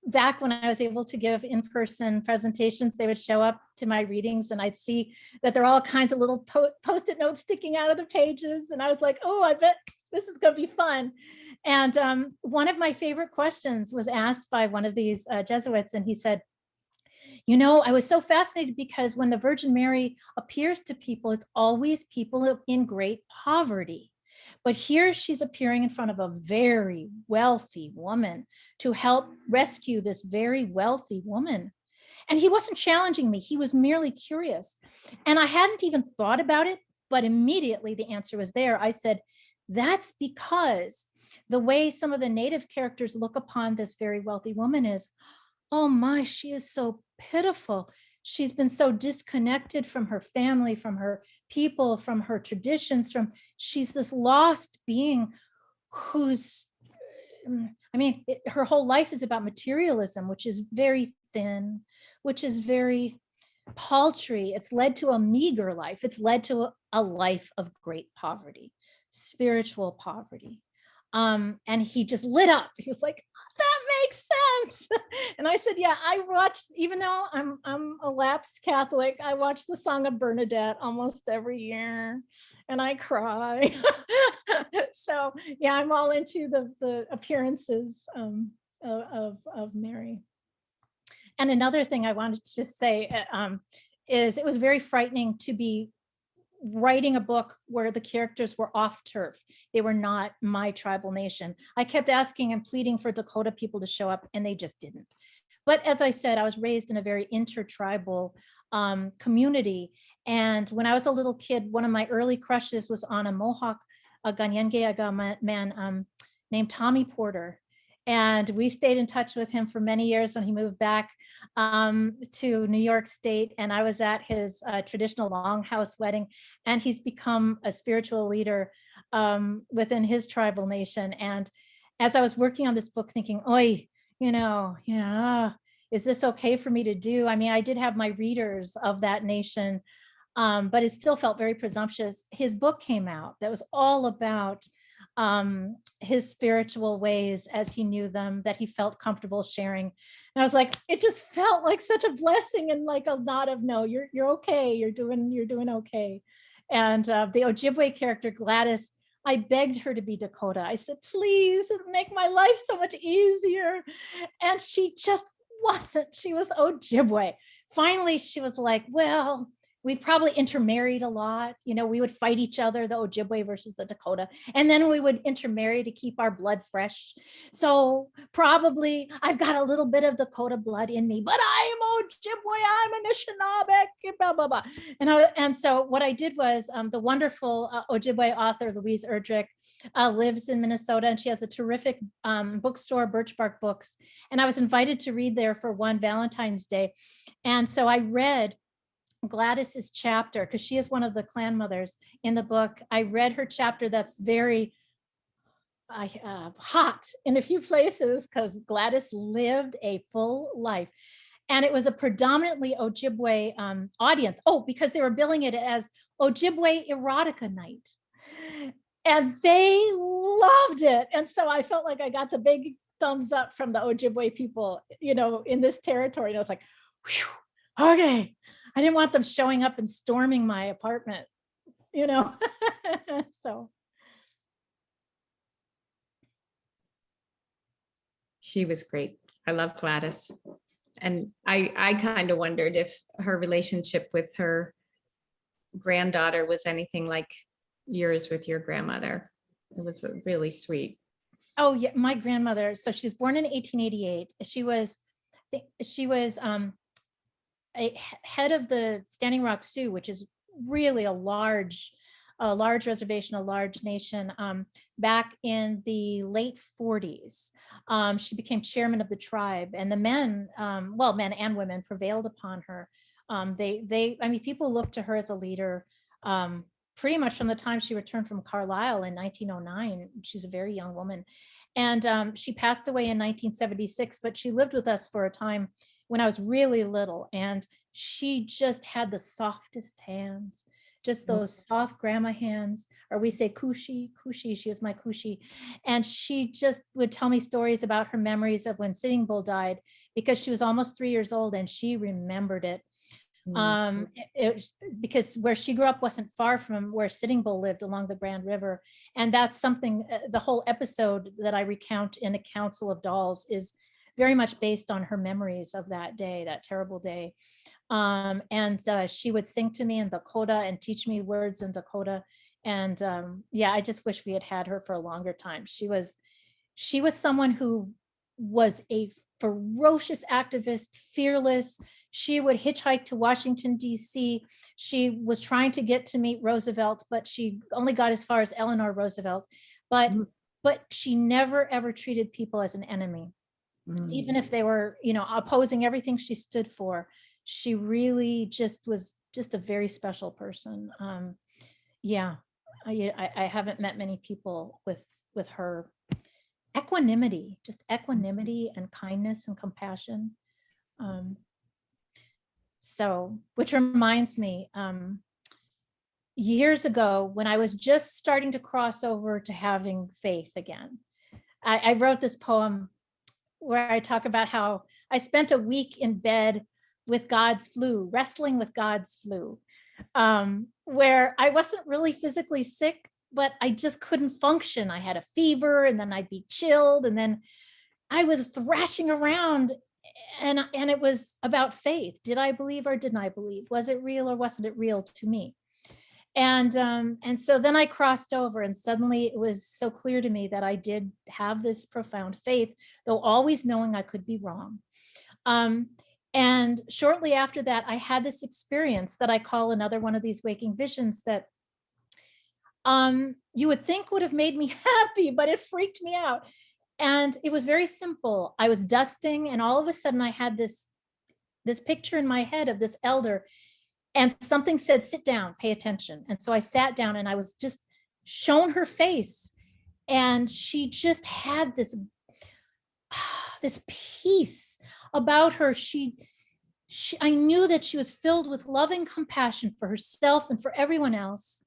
back when I was able to give in-person presentations, they would show up to my readings and I'd see that there are all kinds of little post-it notes sticking out of the pages. And I was like, oh, I bet this is going to be fun. And one of my favorite questions was asked by one of these Jesuits. And he said, I was so fascinated because when the Virgin Mary appears to people, it's always people in great poverty. But here she's appearing in front of a very wealthy woman to help rescue this very wealthy woman. And he wasn't challenging me. He was merely curious. And I hadn't even thought about it, but immediately the answer was there. I said, that's because the way some of the native characters look upon this very wealthy woman is, oh my, she is so pitiful. She's been so disconnected from her family, from her people, from her traditions, she's this lost being who's, her whole life is about materialism, which is very thin, which is very paltry. It's led to a meager life. It's led to a life of great poverty, spiritual poverty. And he just lit up. He was like, that makes sense. And I said, yeah, I watched, even though I'm a lapsed Catholic, I watch the Song of Bernadette almost every year and I cry. So yeah, I'm all into the appearances of Mary. And another thing I wanted to say is it was very frightening to be writing a book where the characters were off turf. They were not my tribal nation. I kept asking and pleading for Dakota people to show up, and they just didn't. But as I said, I was raised in a very intertribal community. And when I was a little kid, one of my early crushes was on a Mohawk, a Ganyenge man named Tommy Porter. And we stayed in touch with him for many years when he moved back to New York State. And I was at his traditional longhouse wedding. And he's become a spiritual leader within his tribal nation. And as I was working on this book, thinking, oi, is this okay for me to do? I mean, I did have my readers of that nation, but it still felt very presumptuous. His book came out that was all about his spiritual ways as he knew them, that he felt comfortable sharing. And I was like, it just felt like such a blessing and like a nod of, no, you're okay. You're doing okay. And the Ojibwe character, Gladys, I begged her to be Dakota. I said, please make my life so much easier. And she just wasn't. She was Ojibwe. Finally, she was like, well, we've probably intermarried a lot. We would fight each other, the Ojibwe versus the Dakota. And then we would intermarry to keep our blood fresh. So probably I've got a little bit of Dakota blood in me, but I am Ojibwe, I'm a Anishinaabe, blah, blah, blah. And so what I did was the wonderful Ojibwe author, Louise Erdrich, lives in Minnesota, and she has a terrific bookstore, Birch Bark Books. And I was invited to read there for one Valentine's Day. And so I read Gladys's chapter, because she is one of the clan mothers in the book. I read her chapter that's very hot in a few places, because Gladys lived a full life. And it was a predominantly Ojibwe audience. Oh, because they were billing it as Ojibwe Erotica Night. And they loved it. And so I felt like I got the big thumbs up from the Ojibwe people, in this territory. And I was like, whew, okay. I didn't want them showing up and storming my apartment, so. She was great. I love Gladys. And I kind of wondered if her relationship with her granddaughter was anything like yours with your grandmother. It was really sweet. Oh yeah, my grandmother. So she was born in 1888. She was a head of the Standing Rock Sioux, which is really a large reservation, a large nation. Back in the late 40s, she became chairman of the tribe, and the men, men and women, prevailed upon her. People looked to her as a leader pretty much from the time she returned from Carlisle in 1909. She's a very young woman, and she passed away in 1976. But she lived with us for a time when I was really little, and she just had the softest hands, just those soft grandma hands, or we say cushy, she was my cushy. And she just would tell me stories about her memories of when Sitting Bull died, because she was almost 3 years old and she remembered it. Because where she grew up wasn't far from where Sitting Bull lived, along the Grand River. And that's something, the whole episode that I recount in A Council of Dolls is very much based on her memories of that day, that terrible day. And she would sing to me in Dakota and teach me words in Dakota. And I just wish we had had her for a longer time. She was someone who was a ferocious activist, fearless. She would hitchhike to Washington, D.C. She was trying to get to meet Roosevelt, but she only got as far as Eleanor Roosevelt. But she never, ever treated people as an enemy. Even if they were, opposing everything she stood for. She really just was just a very special person. I haven't met many people with her equanimity and kindness and compassion. Which reminds me, years ago, when I was just starting to cross over to having faith again, I wrote this poem where I talk about how I spent a week in bed with God's flu, wrestling with God's flu, where I wasn't really physically sick, but I just couldn't function. I had a fever, and then I'd be chilled, and then I was thrashing around, and it was about faith. Did I believe or didn't I believe? Was it real or wasn't it real to me? And so then I crossed over, and suddenly it was so clear to me that I did have this profound faith, though always knowing I could be wrong. And shortly after that, I had this experience that I call another one of these waking visions that you would think would have made me happy, but it freaked me out. And it was very simple. I was dusting, and all of a sudden I had this picture in my head of this elder, and something said, sit down, pay attention. And so I sat down, and I was just shown her face, and she just had this peace about her. I knew that she was filled with loving compassion for herself and for everyone else,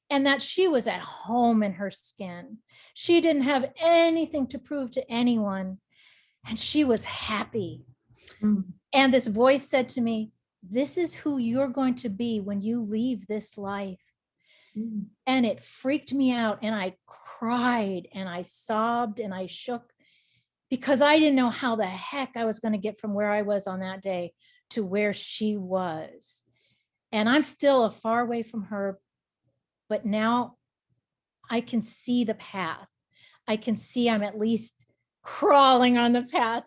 and that she was at home in her skin. She didn't have anything to prove to anyone, and she was happy. And this voice said to me, this is who you're going to be when you leave this life. And it freaked me out, and I cried and I sobbed and I shook, because I didn't know how the heck I was going to get from where I was on that day to where she was. And I'm still a far away from her, but now I can see the path. I can see I'm at least crawling on the path.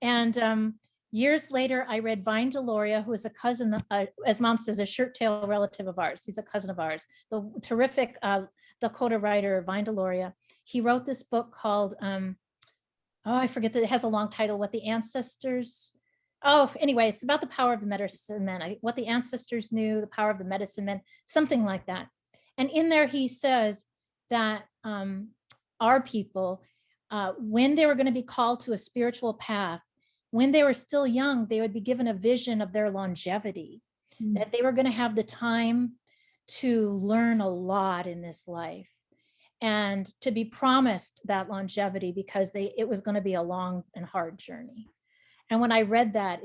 And years later, I read Vine Deloria, who is a cousin, as Mom says, a shirt tail relative of ours. He's a cousin of ours, the terrific Dakota writer, Vine Deloria. He wrote this book called, I forget that it has a long title, What the Ancestors. Oh, anyway, it's about the power of the medicine men, what the ancestors knew, the power of the medicine men, something like that. And in there, he says that our people, when they were going to be called to a spiritual path, when they were still young, they would be given a vision of their longevity, that they were going to have the time to learn a lot in this life, and to be promised that longevity, because it was going to be a long and hard journey. And when I read that,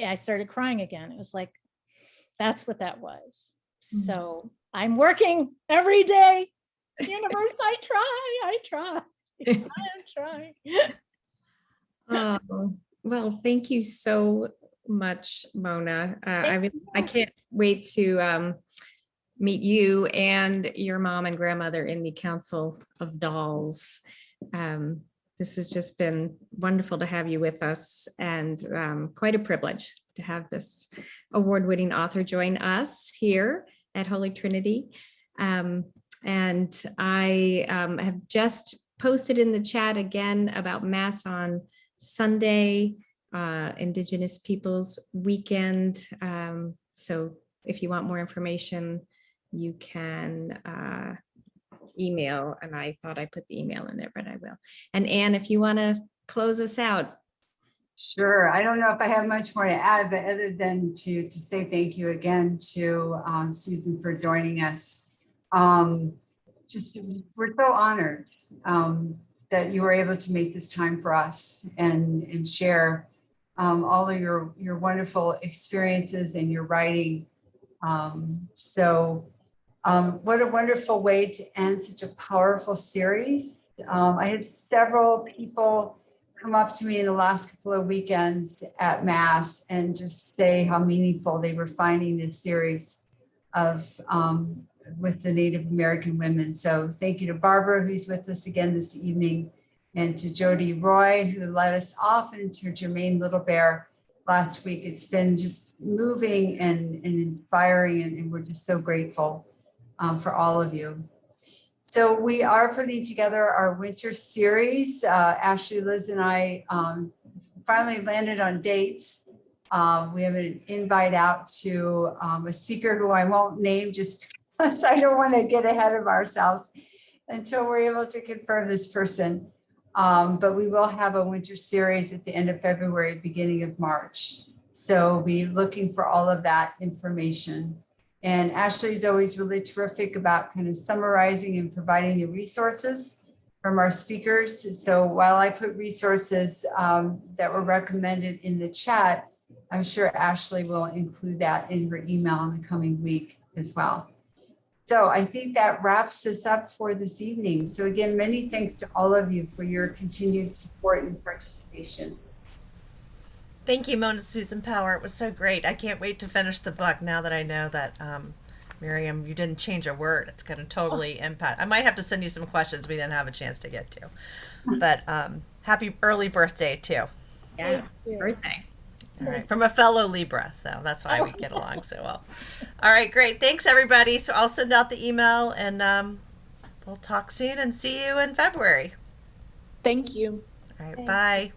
I started crying again. It was like, that's what that was. So I'm working every day. Universe, I try. I am trying. Well, thank you so much, Mona. I can't wait to meet you and your mom and grandmother in the Council of Dolls. This has just been wonderful to have you with us, and quite a privilege to have this award-winning author join us here at Holy Trinity. And I have just posted in the chat again about Mass on Sunday, Indigenous Peoples Weekend. So if you want more information, you can email, and I thought I put the email in there, but I will. And Anne, if you want to close us out. Sure. I don't know if I have much more to add, but other than to say thank you again to Susan for joining us. We're so honored that you were able to make this time for us and share all of your wonderful experiences and your writing. What a wonderful way to end such a powerful series. I had several people come up to me in the last couple of weekends at Mass and just say how meaningful they were finding this series of with the Native American women. So thank you to Barbara, who's with us again this evening, and to Jody Roy, who led us off, and to Jermaine Little Bear last week. It's been just moving and inspiring, and we're just so grateful for all of you. So we are putting together our winter series. Ashley, Liz, and I finally landed on dates. We have an invite out to a speaker who I won't name, just because I don't want to get ahead of ourselves until we're able to confirm this person. But we will have a winter series at the end of February, beginning of March. So be looking for all of that information. And Ashley is always really terrific about kind of summarizing and providing the resources from our speakers. So while I put resources that were recommended in the chat, I'm sure Ashley will include that in her email in the coming week as well. So I think that wraps us up for this evening. So again, many thanks to all of you for your continued support and participation. Thank you, Mona Susan Power. It was so great. I can't wait to finish the book now that I know that, Miriam, you didn't change a word. It's going to totally impact. I might have to send you some questions we didn't have a chance to get to. But happy early birthday, too. Yeah, Thank you. birthday. All right. From a fellow Libra. So that's why we get along so well. All right. Great. Thanks, everybody. So I'll send out the email and we'll talk soon and see you in February. Thank you. All right. Thanks. Bye.